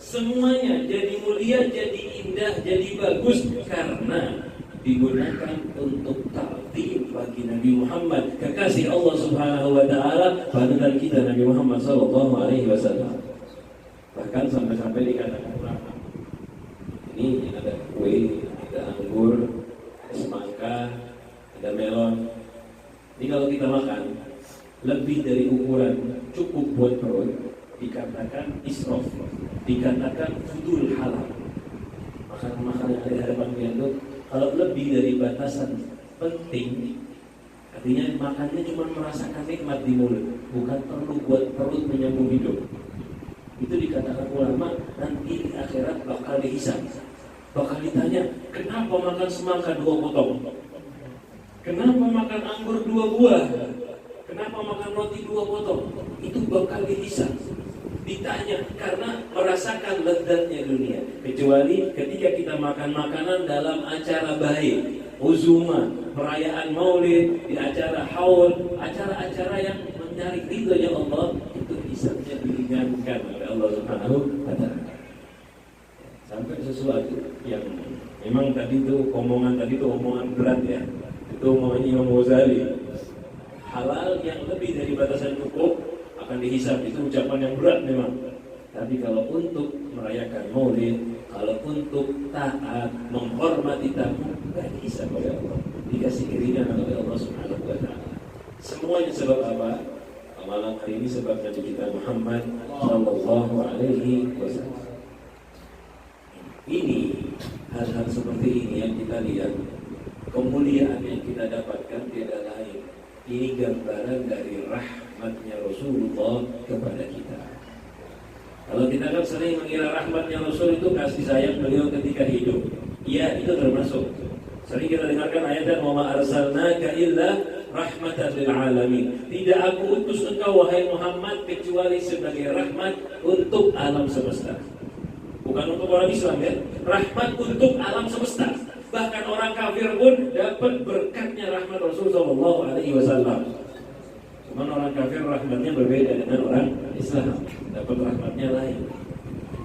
Semuanya jadi mulia, jadi indah, jadi bagus karena digunakan untuk ta'zim bagi Nabi Muhammad, kekasih Allah Subhanahu Wa Taala, panutan kita Nabi Muhammad Sallallahu Alaihi Wasallam. Bahkan sampai-sampai dikatakan ulama, ini ada kue, ada anggur, ada semangka, ada melon. Ini kalau kita makan lebih dari ukuran cukup buat perut, dikatakan israf, dikatakan fudul halal. Makanan-makanan yang ada di hadapan kita itu kalau lebih dari batasan penting, artinya makannya cuma merasakan nikmat di mulut, bukan perlu buat perut menyambung hidup. Itu dikatakan ulama, nanti di akhirat bakal dihisab, bakal ditanya, kenapa makan semangka 2 potong? Kenapa makan anggur 2 buah? Kenapa makan roti 2 potong? Itu bakal dihisab, ditanya, karena merasakan lezatnya dunia. Kecuali ketika kita makan makanan dalam acara baik, uzuma, perayaan maulid, di acara haul, acara-acara yang mencari ridhonya Allah, itu hisabnya diringankan oleh Allah Subhanahu wa Ta'ala. Sampai sesuatu yang memang tadi itu omongan berat ya. Itu omongan Imam Ghazali. Halal yang lebih dari batasan cukup akan dihisab, itu ucapan yang berat memang. Tapi kalau untuk merayakan maulid, kalau untuk taat, menghormati tamu, tidak dihisab oleh Allah, dikasih irinan oleh Allah Subhanahu wa Ta'ala. Semuanya sebab apa? Malam hari ini sebab Nabi kita Muhammad Sallallahu Alaihi Wasallam. Ini hal-hal seperti ini yang kita lihat, kemuliaan yang kita dapatkan tidak lain, ini gambaran dari rahmatnya Rasulullah kepada kita. Kalau kita kan sering mengira rahmatnya Rasul itu kasih sayang beliau ketika hidup. Iya, itu termasuk. Sering kita dengarkan ayat "Wa ma arsalnaka illa rahmatan lil alamin." Tidak aku utus engkau wahai Muhammad kecuali sebagai rahmat untuk alam semesta. Bukan untuk orang Islam ya. Rahmat untuk alam semesta. Bahkan orang kafir pun dapat berkatnya rahmat Rasul Sallallahu Alaihi Wasallam. Cuman orang kafir rahmatnya berbeda dengan orang Islam, dapat rahmatnya lain.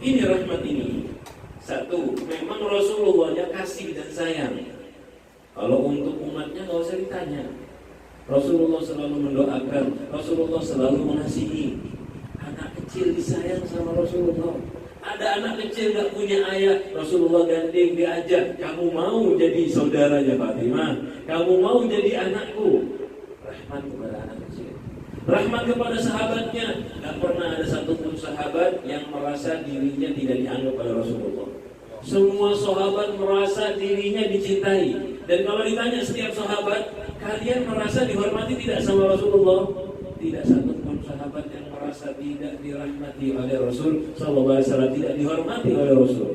Ini rahmat ini. Satu, memang Rasulullahnya kasih dan sayang. Kalau untuk umatnya nggak usah ditanya. Rasulullah selalu mendoakan, Rasulullah selalu mengasihi. Anak kecil disayang sama Rasulullah. Ada anak kecil gak punya ayah, Rasulullah gandeng, diajak, kamu mau jadi saudaranya Fatimah, kamu mau jadi anakku. Rahmat kepada anak kecil, rahmat kepada sahabatnya. Gak pernah ada satupun sahabat yang merasa dirinya tidak dianggap oleh Rasulullah. Semua sahabat merasa dirinya dicintai. Dan kalau ditanya setiap sahabat, kalian merasa dihormati tidak sama Rasulullah? Tidak satupun sahabat yang merasa tidak dirahmati oleh Rasul Sallallahu Alaihi Wasallam, tidak dihormati oleh Rasul.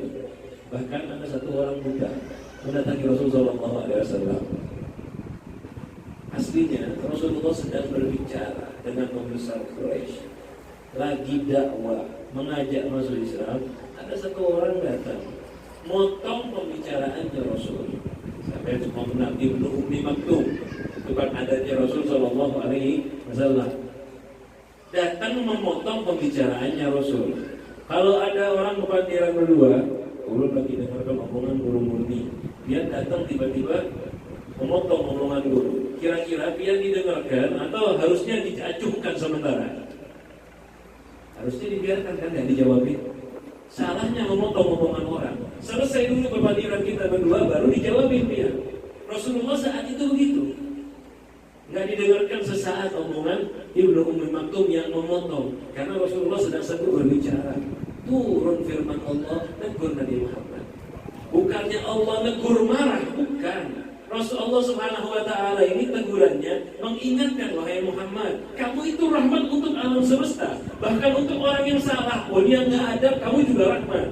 Bahkan ada satu orang muda mendatangi Rasul Sallallahu Alaihi Wasallam. Aslinya Rasulullah sedang berbicara dengan pembesar Quraisy, lagi dakwah, mengajak masuk Islam. Ada satu orang datang, motong pembicaraannya Rasul. Sampai cuma menang Ibnu Ummi Maktum, itu kan adatnya Rasul Sallallahu Alaihi Wasallam. Datang memotong pembicaraannya Rasul. Kalau ada orang kepatiran berdua, ulun lagi dengarkan omongan guru murni, dia datang tiba-tiba memotong omongan guru. Kira-kira kita biar didengarkan atau harusnya diacuhkan sementara? Harusnya dibiarkan, kan nggak dijawabin. Salahnya memotong omongan orang. Selesai dulu perbandingan kita berdua, baru dijawabin dia. Rasulullah saat itu begitu. Nggak didengarkan sesaat omongan Ibnu Ummi Maktum yang memotong, karena Rasulullah sedang berbicara. Turun firman Allah, negur Nabi Muhammad. Bukannya Allah negur marah, bukan. Rasulullah Subhanahu wa Ta'ala ini tegurannya mengingatkan, wahai Muhammad, kamu itu rahmat untuk alam semesta. Bahkan untuk orang yang salah pun, yang nggak ada, kamu juga rahmat.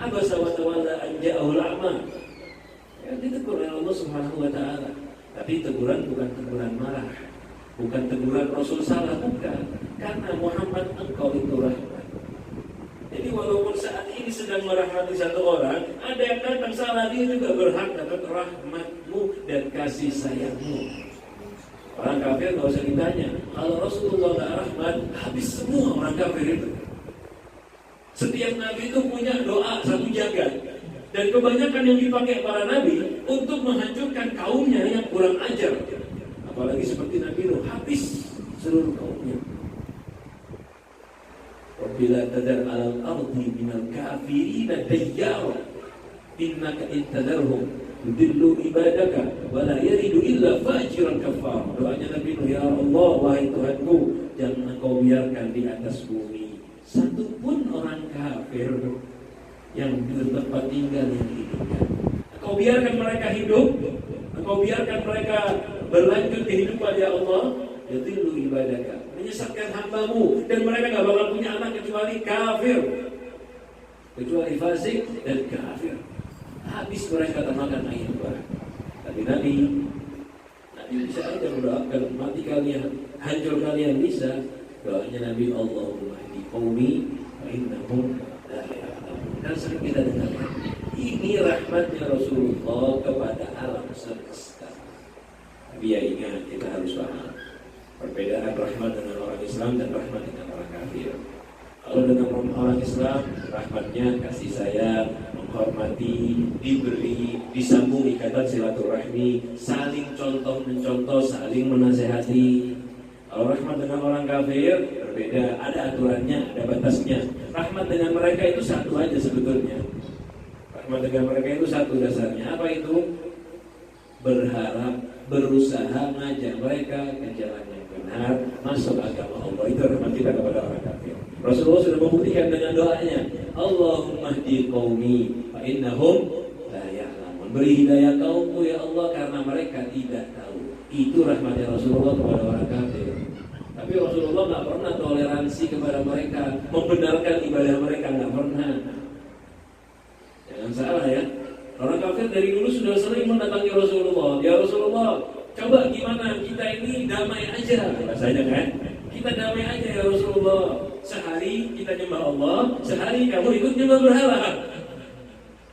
Abasa wa tawalla an ja'ahul a'ma. Ya, ditegur oleh Allah Subhanahu wa Ta'ala. Tapi teguran bukan teguran marah, bukan teguran Rasul salah, bukan. Karena Muhammad, engkau itu rahmat. Jadi walaupun saat ini sedang merahmati satu orang, ada yang datang salah, dia juga berhak dapat rahmatmu dan kasih sayangmu. Orang kafir nggak usah ditanya. Kalau Rasulullah nggak rahmat, habis semua orang kafir itu. Setiap nabi itu punya doa satu jagat. Dan kebanyakan yang dipakai para nabi untuk menghancurkan kaumnya yang kurang ajar. Apalagi seperti Nabi Nuh, habis seluruh kaumnya. Bila tadar alal ardi minal kafirina dayyara innaka intadarhum yudillu ibadaka wala yaridu illa fajiran kafar. Doanya Nabi Nuh, ya Allah, wahai Tuhanku, jangan engkau biarkan di atas bumi satu pun orang kafir yang bertempat tinggal yang hidupnya. Engkau biarkan mereka hidup, engkau biarkan mereka berlanjut kehidupan, ya Allah, yudillu ibadaka, menyesatkan hambamu, dan mereka gak bakal punya anak kecuali kafir, kecuali fasik dan kafir. Habis mereka termakan air bah. Tapi Nabi bisa aja mendoakan, mati kalian, hancur kalian, bisa. Doanya Nabi, Allahumma hdi qaumi fa innahum la ya'lamun. Dan sering kita dengarkan, ini rahmatnya Rasulullah kepada alam semesta. Tapi ya ingat, kita harus paham perbedaan rahmat dengan orang Islam dan rahmat dengan orang kafir. Kalau dengan orang Islam, rahmatnya kasih sayang, menghormati, diberi, disambung ikatan silaturahmi, saling contoh mencontoh, saling menasehati. Kalau rahmat dengan orang kafir berbeda, ada aturannya, ada batasnya. Rahmat dengan mereka itu satu aja sebetulnya. Rahmat dengan mereka itu satu dasarnya. Apa itu? Berharap, berusaha ngajak mereka ke jalan yang benar, masuk agama Allah. Itu rahmat kita kepada orang kafir. Rasulullah sudah membuktikan dengan doanya, Allahumma hdi qaumi fa innahum la ya'lamun. Beri hidayah kaumku ya Allah, karena mereka tidak tahu. Itu rahmatnya Rasulullah kepada orang kafir. Tapi Rasulullah nggak pernah toleransi kepada mereka, membenarkan ibadah mereka, nggak pernah. Jangan salah ya. Orang kafir dari dulu sudah sering mendatangi Rasulullah. Ya Rasulullah, coba gimana kita ini damai aja, bahasanya kan? Kita damai aja ya Rasulullah. Sehari kita nyembah Allah, sehari kamu ikut nyembah berhala.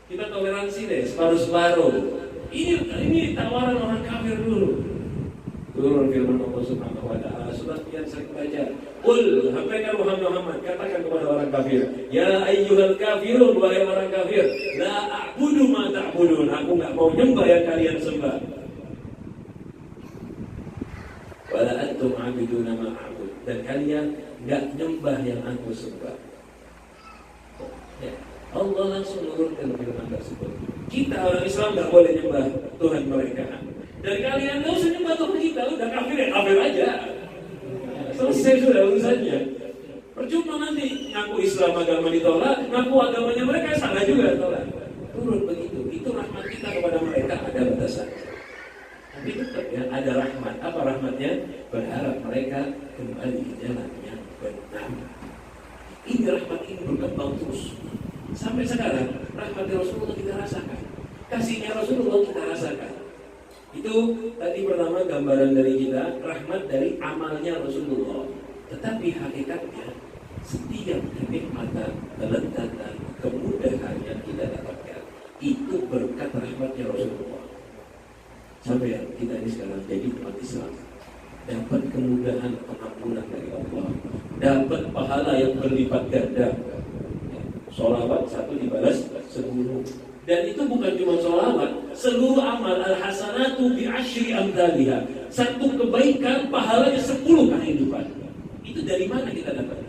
Kita toleransi deh, separuh-separuh. Ini tawaran orang kafir dulu. Turun firman Allah Subhanahu wa Ta'ala, surat yang sering baca. Qul, sampaikan Muhammad, katakan kepada orang kafir, ya ayyuhal kafirun, wahai orang kafir, la a'budu ma ta'budun, aku enggak mau nyembah yang kalian sembah. Wala antum 'abiduna ma a'bud, dan kalian enggak nyembah yang aku sembah. Ya, Allah langsung menurunkan firman tersebut. Kita orang Islam enggak boleh nyembah Tuhan mereka. Dan kalian enggak usah nyembah Tuhan kita, udah kafir ya kafir aja. Selesai sudah urusannya. Percuma nanti ngaku Islam agama ditolak, ngaku agamanya mereka salah juga tolak. Turun begitu. Itu rahmat kita kepada mereka, ada batasan. Tapi tetap ya ada rahmat. Apa rahmatnya? Berharap mereka kembali ke jalan yang benar. Ini rahmat ini berkembang terus. Sampai sekarang rahmat Rasulullah kita rasakan. Kasihnya Rasulullah kita rasakan. Itu tadi pertama gambaran dari kita, rahmat dari amalnya Rasulullah. Tetapi hakikatnya setiap kenikmatan, kelezatan, kemudahan yang kita dapatkan itu berkat rahmatnya Rasulullah. Sampai kita ini sekarang jadi umat Islam, dapat kemudahan pengampunan dari Allah, dapat pahala yang berlipat ganda. Sholawat 1 dibalas 10. Dan itu bukan cuma sholawat, seluruh amal al-hasanatu bi asyri amthaliha. Satu kebaikan pahalanya 10 kali lipat. Itu dari mana kita dapat?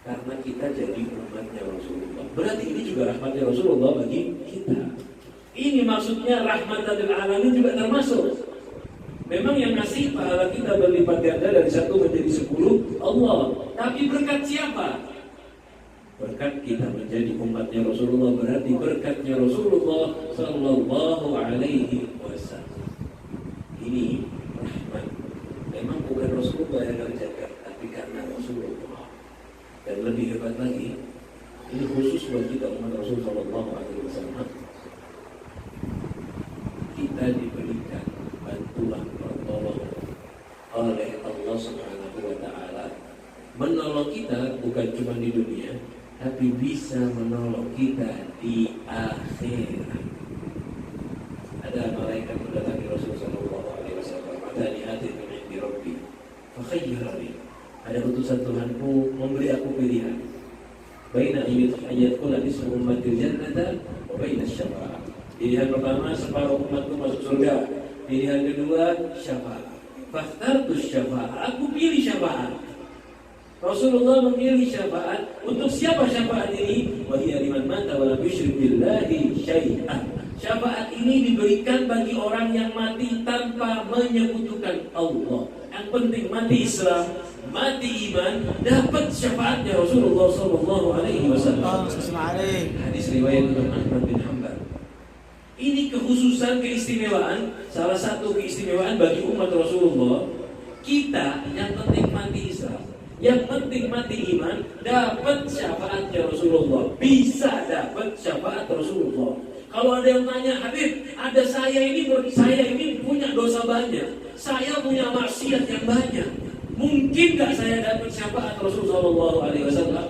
Karena kita jadi umatnya Rasulullah. Berarti ini juga rahmatnya Rasulullah bagi kita. Ini maksudnya rahmatan lil alamin juga termasuk. Memang yang ngasih pahala kita berlipat ganda dari 1 menjadi 10 Allah. Tapi berkat siapa? Berkat kita menjadi umatnya Rasulullah, berarti berkatnya Rasulullah Sallallahu Alaihi Wasallam. Ini rahmat. Memang bukan Rasulullah yang kerjakan, tapi karena Rasulullah. Dan lebih hebat lagi, ini khusus buat kita umat Rasul Sallallahu Alaihi Wasallam. Kita diberikan bantuan pertolongan oleh Allah Subhanahu Wa Taala. Menolong kita bukan cuma di dunia, tapi bisa menolong kita di akhirat. Ada malaikat mendatangi Rasulullah Sallallahu Alaihi Wasallam. Adani hati di Rabbi, fakhayyirani. Ada utusan Tuhanku memberi aku pilihan. Baina ayatku lagi umatil jannata, wa baina syafa'ah. Pilihan pertama separuh umatku masuk surga. Pilihan kedua syafa'ah. Fakhtartu syafa'ah. Aku pilih syafa'ah. Rasulullah memilih syafaat. Untuk siapa syafaat ini? Wahiyya liman mata wa lam yusyrik billahi syai'an. Syafaat ini diberikan bagi orang yang mati tanpa menyekutukan Allah. Yang penting mati Islam, mati iman, dapat syafaatnya Rasulullah Sallallahu Alaihi Wasallam. Hadis riwayat Imam Ahmad bin Hanbal. Ini kekhususan, keistimewaan. Salah satu keistimewaan bagi umat Rasulullah. Kita yang penting mati Islam, yang penting mati iman, dapat syafaatnya Rasulullah. Bisa dapat syafaat Rasulullah. Kalau ada yang tanya, Habib, ada saya ini punya dosa banyak, saya punya maksiat yang banyak, mungkin gak saya dapat syafaat Rasulullah Sallallahu Alaihi Wasallam?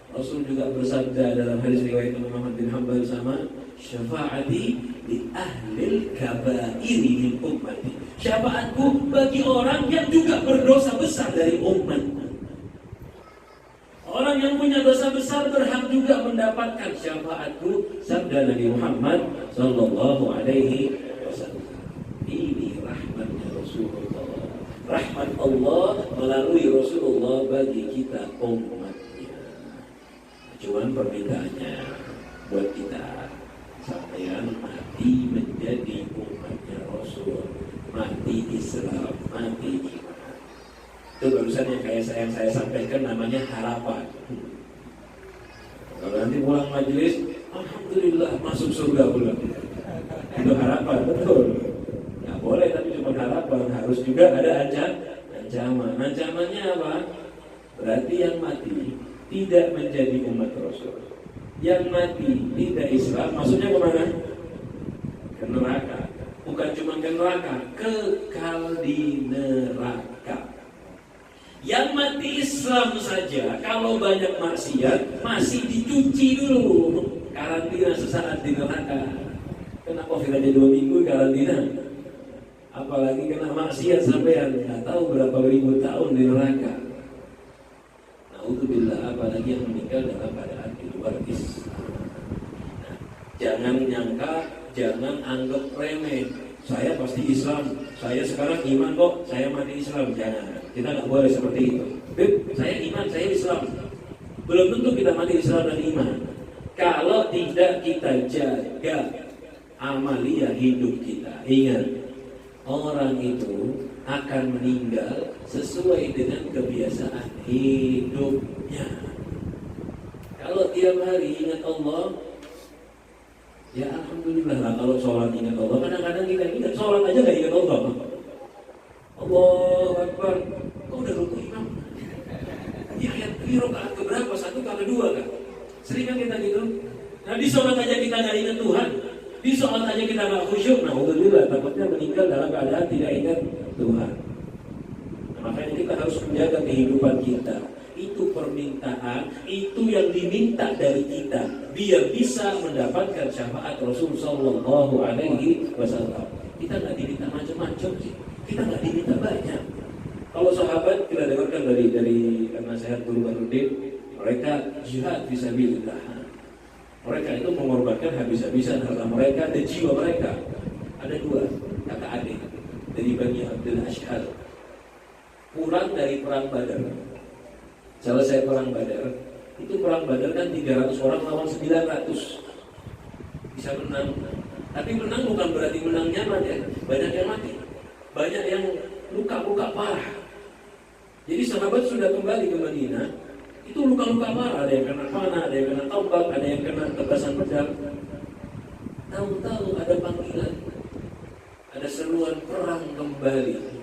Rasul juga bersabda dalam hadis riwayat Imam Ahmad bin Hanbal sama, syafaati li ahlil kabairi min ummati. Syafaatku bagi orang yang juga berdosa besar dari umat. Orang yang punya dosa besar berhak juga mendapatkan syafaatku, sabda Nabi Muhammad Sallallahu Alaihi Wasallam. Ini rahmatnya Rasulullah. Rahmat Allah melalui Rasulullah bagi kita umatnya. Cuman permintaannya buat kita, sampean mati menjadi umatnya Rasul, mati Islam, mati iman. Itu barusan yang saya sampaikan namanya harapan. Kalau nanti pulang majelis, alhamdulillah masuk surga pula. Itu harapan, betul. Nggak boleh tapi cuma harapan, harus juga ada ancaman. Ancamannya apa? Berarti yang mati tidak menjadi umat Rasul, yang mati tidak Islam, maksudnya kemana? Ke neraka. Bukan cuma ke neraka, kekal di neraka. Yang mati Islam saja, kalau banyak maksiat masih dicuci dulu, karantina sesaat di neraka. Kena COVID aja 2 minggu karantina, apalagi kena maksiat sampai nggak tahu berapa ribu tahun di neraka. Na'udzubillah, apalagi yang meninggal dalam keadaan di luar Islam. Nah, jangan nyangka, jangan anggap remeh. Saya pasti Islam, saya sekarang iman kok, saya mati Islam. Jangan, kita nggak boleh seperti itu. Saya iman, saya Islam. Belum tentu kita mati Islam dan iman. Kalau tidak kita jaga amalia hidup kita. Ingat, orang itu akan meninggal sesuai dengan kebiasaan hidupnya. Kalau tiap hari ingat Allah, ya alhamdulillah lah. Kalau sholat ingat Allah, kadang-kadang kita ingat sholat aja gak ingat Allah. Allahu Akbar, kok udah rukuk imam? Ya ini rakaat keberapa? 1 kali 2 kan? Sering kan kita gitu? Nah di sholat aja kita gak ingat Tuhan, di sholat aja kita gak khusyuk. Nah alhamdulillah, takutnya meninggal dalam keadaan tidak ingat Tuhan. Nah, makanya kita harus menjaga kehidupan kita. Itu permintaan, itu yang diminta dari kita, biar bisa mendapatkan syafaat Rasul Sallallahu Alaihi Wasallam. Kita nggak diminta macam-macam sih, kita nggak diminta banyak. Kalau sahabat kita dengarkan dari nasihat Guru Bahrudin, mereka jihad fisabilillah. Mereka itu mengorbankan habis-habisan harta mereka dan jiwa mereka. Ada dua kakak adik dari Bani Abdul Ashhal pulang dari perang Badar. Selesai perang Badar, itu perang Badar kan 300 orang lawan 900, bisa menang. Tapi menang bukan berarti menang nyaman ya. Banyak yang mati, banyak yang luka-luka parah. Jadi sahabat sudah kembali ke Madinah, itu luka-luka parah. Ada yang kena panah, ada yang kena tombak, ada yang kena tebasan pedang. Tahu-tahu ada panggilan, ada seruan perang kembali.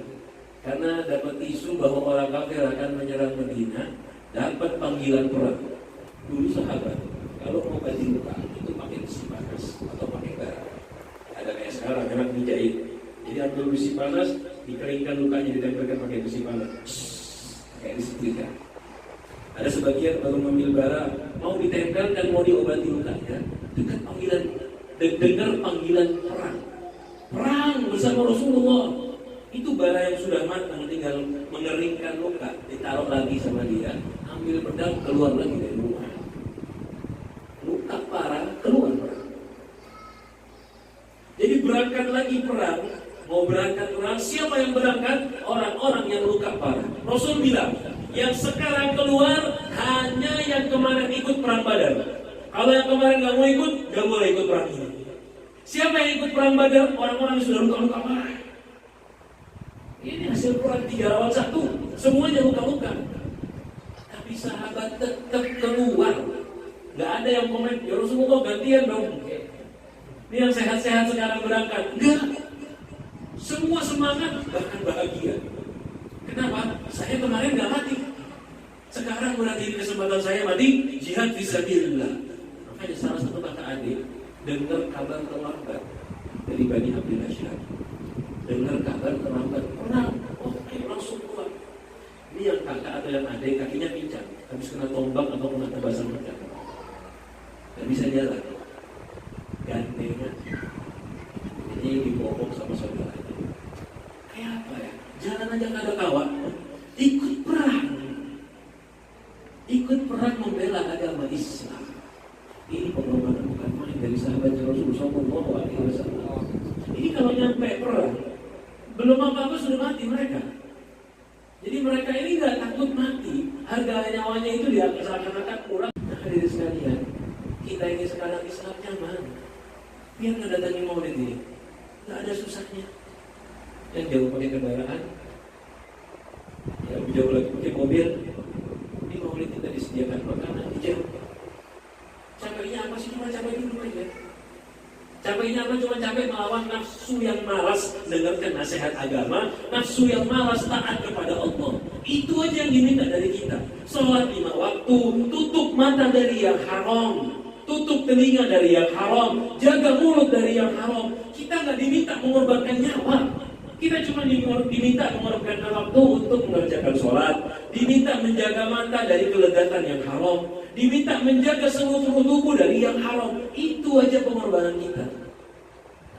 Karena dapat isu bahwa orang kafir akan menyerang Madinah, dapat panggilan perang. Dulu sahabat, kalau mau ganti luka, itu pakai besi panas atau pakai bara. Ada kayak sekarang, enak dijahit. Jadi ambil besi panas, dikeringkan lukanya, ditempelkan pakai besi panas. Kayak disetrika. Ada sebagian baru mengambil bara, mau ditempelkan, mau diobati lukanya. Dekat panggilan, dengar panggilan perang. Perang bersama Rasulullah. Itu bara yang sudah matang, tinggal mengeringkan luka, ditaruh lagi sama dia, ambil pedang, keluar lagi dari rumah. Luka parah, keluar perang. Jadi berangkat lagi perang. Mau berangkat perang, siapa yang berangkat? Orang-orang yang luka parah. Rasul bilang, yang sekarang keluar hanya yang kemarin ikut perang Badar. Kalau yang kemarin gak mau ikut, gak boleh ikut perang ini. Siapa yang ikut perang Badar? Orang-orang yang sudah luka-luka parah. Ini hasil perang 3 lawan 1, semuanya luka-luka. Tapi sahabat tetap keluar. Gak ada yang komen, ya Rasulullah gantian dong. Ini yang sehat-sehat sekarang berangkat. Enggak. Semua semangat, bahkan bahagia. Kenapa? Saya kemarin gak mati. Sekarang berarti kesempatan saya mati, jihad fisabilillah. Makanya salah satu kakak adik dengar kabar terlambat dari Bani Abdul Ashhal. Dengar kabar terlambat perang, oke langsung keluar. Ini yang kakak atau yang adik kakinya pincang, habis kena tombak atau kena tebasan pedang, nggak bisa jalan, gandengan. Ini dibopong sama saudaranya. Kayak apa ya? Jalan aja nggak ada kawan, ikut perang membela agama Islam. Ini pengorbanan bukan main dari sahabat Rasulullah SAW. Ini kalau nyampe perang, belum apa-apa sudah mati mereka. Jadi mereka ini gak takut mati. Harga nyawanya itu seakan-akan kurang. Nah hadirin sekalian, kita ini sekarang Islam nyaman. Biar gak datangin maulid ini, gak ada susahnya. Yang jauh pakai kendaraan, yang jauh lagi pakai mobil. Di maulid kita disediakan makanan di jauh. Capeknya apa sih? Cuma capek dulu aja. Capeknya apa? Cuma capek melawan nafsu yang malas dengarkan nasihat agama, nafsu yang malas taat kepada Allah. Itu aja yang diminta dari kita. Sholat 5 waktu, tutup mata dari yang haram, tutup telinga dari yang haram, jaga mulut dari yang haram. Kita nggak diminta mengorbankan nyawa. Kita cuma diminta mengorbankan waktu untuk mengerjakan sholat, diminta menjaga mata dari kelegatan yang haram, diminta menjaga seluruh tubuh dari yang haram. Itu aja pengorbanan kita.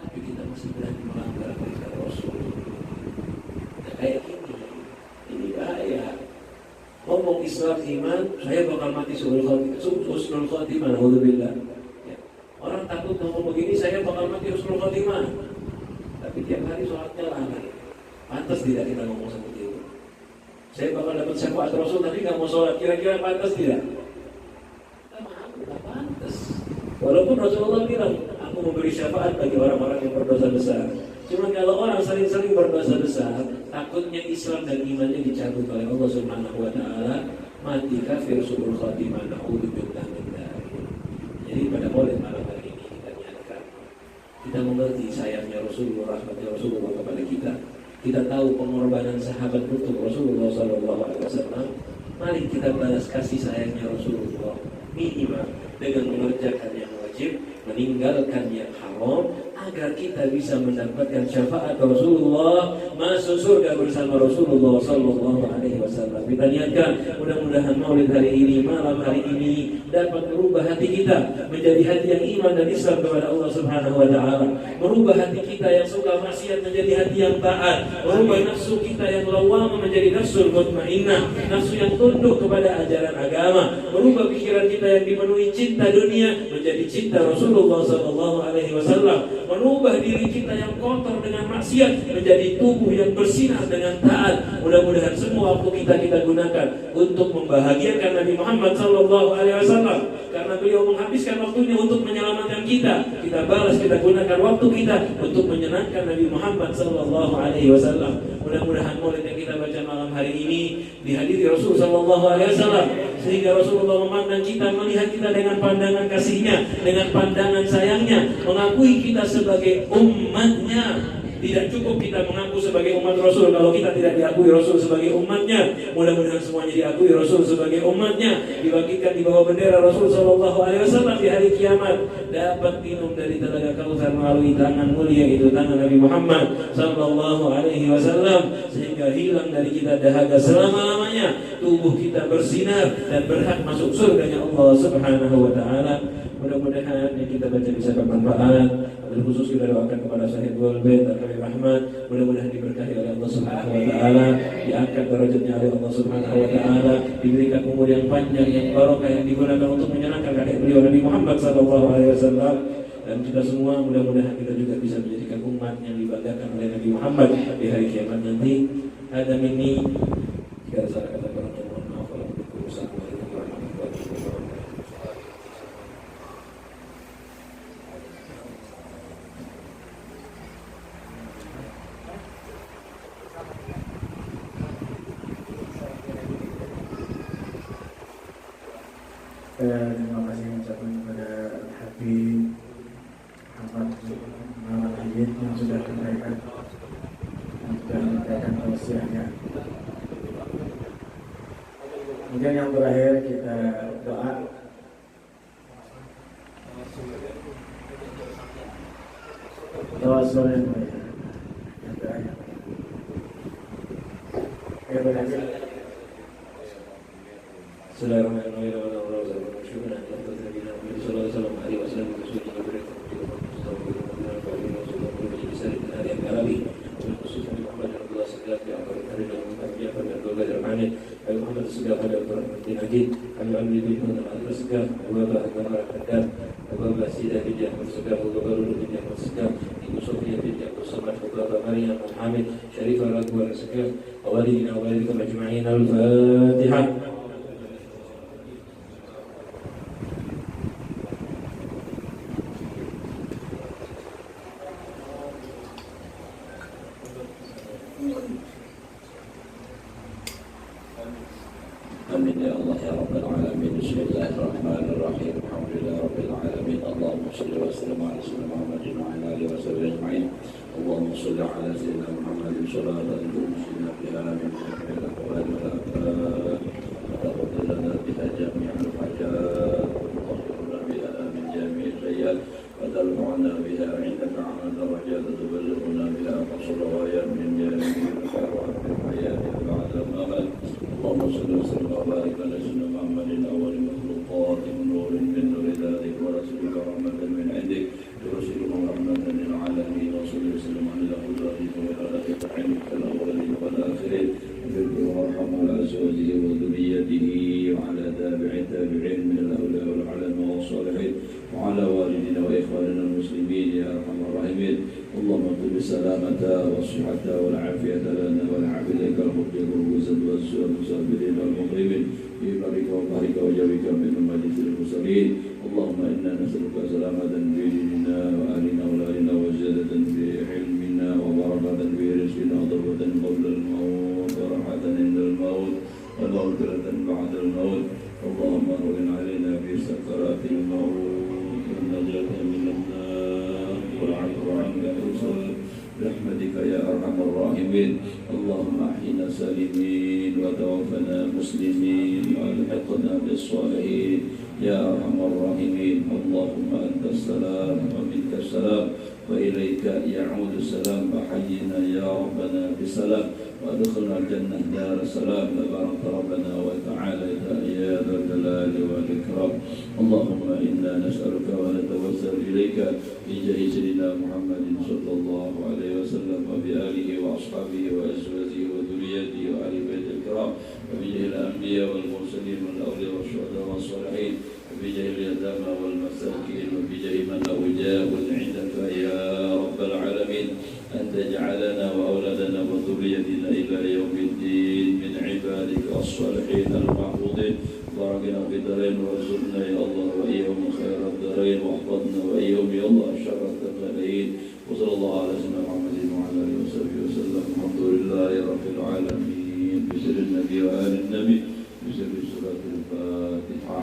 Tapi kita masih berani melanggar perintah Rasul. Nah, kayak gini, ini bahaya. Ngomong Islam iman, saya bakal mati husnul khotimah. Alhamdulillah. Ya. Orang takut ngomong begini, saya bakal mati husnul khotimah. Tapi tiap hari sholatnya lalai. Pantas tidak kita ngomong seperti itu? Saya bakal dapat syafaat Rasul tapi nggak mau sholat. Kira-kira pantas tidak? Tidak pantas. Walaupun Rasulullah bilang, aku memberi syafaat bagi orang-orang yang berdosa besar. Cuma kalau orang sering-sering berdosa besar, takutnya Islam dan imannya dicabut oleh Allah Subhanahu Wa Taala, mati kafir subul khatimah. Na'udzubillah min dzalik. Jadi pada maulid malam hari ini kita nyatakan, kita mengerti sayangnya Rasulullah, rahmatnya Rasulullah kepada kita. Kita tahu pengorbanan sahabat untuk Rasulullah SAW. Mari kita balas kasih sayangnya Rasulullah minimal dengan mengerjakan yang wajib, meninggalkan yang haram, agar kita bisa mendapatkan syafaat Rasulullah, masuk surga bersama Rasulullah sallallahu alaihi wasallam. Kita niatkan mudah-mudahan Maulid hari ini, malam hari ini dapat merubah hati kita menjadi hati yang iman dan Islam kepada Allah Subhanahu wa taala. Merubah hati kita yang suka maksiat menjadi hati yang taat. Merubah nafsu kita yang lawam menjadi nafsul mutmainnah, nafsu yang tunduk kepada ajaran agama. Merubah pikiran kita yang dipenuhi cinta dunia menjadi cinta Rasulullah sallallahu alaihi wasallam. Merubah diri kita yang kotor dengan maksiat menjadi tubuh yang bersinar dengan taat. Mudah-mudahan semua waktu kita gunakan untuk membahagiakan Nabi Muhammad sallallahu alaihi wasallam, karena beliau menghabiskan waktunya untuk menyelamatkan kita. Kita balas, kita gunakan waktu kita untuk menyenangkan Nabi Muhammad sallallahu alaihi wasallam. Mudah-mudahan maulid yang kita baca malam hari ini dihadiri Rasul sallallahu alaihi wasallam, sehingga Rasulullah memandang kita, melihat kita dengan pandangan kasihnya, dengan pandangan sayangnya, mengakui kita sebagai umatnya. Tidak cukup kita mengaku sebagai umat Rasul kalau kita tidak diakui Rasul sebagai umatnya. Mudah-mudahan semuanya diakui Rasul sebagai umatnya, dibangkitkan di bawah bendera Rasul sallallahu alaihi wasallam di hari kiamat, dapat minum dari telaga Kautsar melalui tangan mulia itu, tangan Nabi Muhammad sallallahu alaihi wasallam, sehingga hilang dari kita dahaga selama-lamanya, tubuh kita bersinar dan berhak masuk surganya Allah Subhanahu wa taala. Mudah-mudahan yang kita baca bisa bermanfaat. Khusus kita doakan kepada Sahibul Bait dan Habib Ahmad, mudah-mudahan diberkahi oleh Allah Subhanahu wa taala, diangkat derajatnya oleh Allah Subhanahu wa taala, diberikan umur yang panjang, yang barokah, yang digunakan untuk menyenangkan kakek beliau Nabi Muhammad sallallahu alaihi wasallam. Dan kita semua mudah-mudahan kita juga bisa menjadikan umat yang dibanggakan oleh Nabi Muhammad di hari kiamat nanti. Ada ini segala salah kata kurang dan mohon maaf. Wassalamualaikum warahmatullahi wabarakatuh. Terima kasih ucapkan kepada Habib Ahmad Muhammad Ayyid yang sudah menyampaikan tausiahnya. Mungkin yang terakhir kita doa. Tawasul yang baik. Yang terakhir. Ya, berlanjut. Bismillahirrahmanirrahim. Al-Fatihah. Amin ya Allah ya Rabbal Alamin. Bismillahirrahmanirrahim. Alhamdulillah Rabbil Alamin. Allahumma salli wa sallim ala sayyidina Muhammadin wa ala alihi wa sahbihi ajma'in. Allahumma salli ala sayyidina Muhammadin salatan tusina biha min khairil aqwali wal af'al wa taqabbal lana biha jami'al hajat wa tahhirna biha min jami'il sayyi'at wa tarfa'na biha 'indaka 'ala darajat wa tuballighuna biha aqsal ghayat min jami'il khairat fil hayati ba'da al-mamat. اللهم صل وسلم وبارك على سيدنا محمد اول المخلوقات نور من نور ذاتك ورسولك رحمة من عندك ورسولك رحمة للعالمين وصلى وسلم على خلقه وعلى عينك الاولين والاخرين وبارك وارحم على ازواجه وذريته وعلى تابع التابعين من الاولياء والعلماء والصالحين وعلى والدنا واخواننا المسلمين يا ارحم الراحمين. اللهم اكتب السلامة والصحة والعافية لنا ولعبدك الحجة والوزن والسؤال المسافرين والمقيمين في برك وبحرك وجوك من مجلس المرسلين. اللهم إنا نسألك سلامة في ديننا وأهلنا وأولادنا وزيادة في علمنا وبركة في رزقنا وضربة قبل الموت وراحة عند الموت ومغفرة بعد الموت. اللهم أرغن علينا في سكرات الموت والنجاة من النار والعفو عنك برحمتك يا أرحم الراحمين. اللهم أحينا سالمين وتوفنا مسلمين وألحقنا بالصالحين يا أرحم الراحمين. اللهم أنت السلام ومنك السلام وإليك يعود السلام. فحينا يا ربنا بسلام وادخلنا الجنة دار السلام. تبارك ربنا وتعالى يا ذا الجلال والإكرام. اللهم إنا نسألك ونتوسل إليك بجاه سيدنا محمد صلى الله عليه وسلم وبآله وأصحابه وأزواجه وذريته وآل بيت الكرام وبجاه الأنبياء والمرسلين والأولياء والشهداء والصالحين وبجاه اليتامى والمساكين وبجاه من له جاه عندك يا رب العالمين أن تجعلنا وأولادنا وذريتنا إلى يوم الدين من عبادك الصالحين المحفوظين. باركنا في الدارين وارزقنا يا الله وإياهم خير الدارين واحفظنا وإياهم يا الله شر الدارين. وصلى الله على سيدنا محمد وعلى آله وصحبه وسلم. الحمد لله رب العالمين. بسر النبي وآل النبي بسر سورة الفاتحة.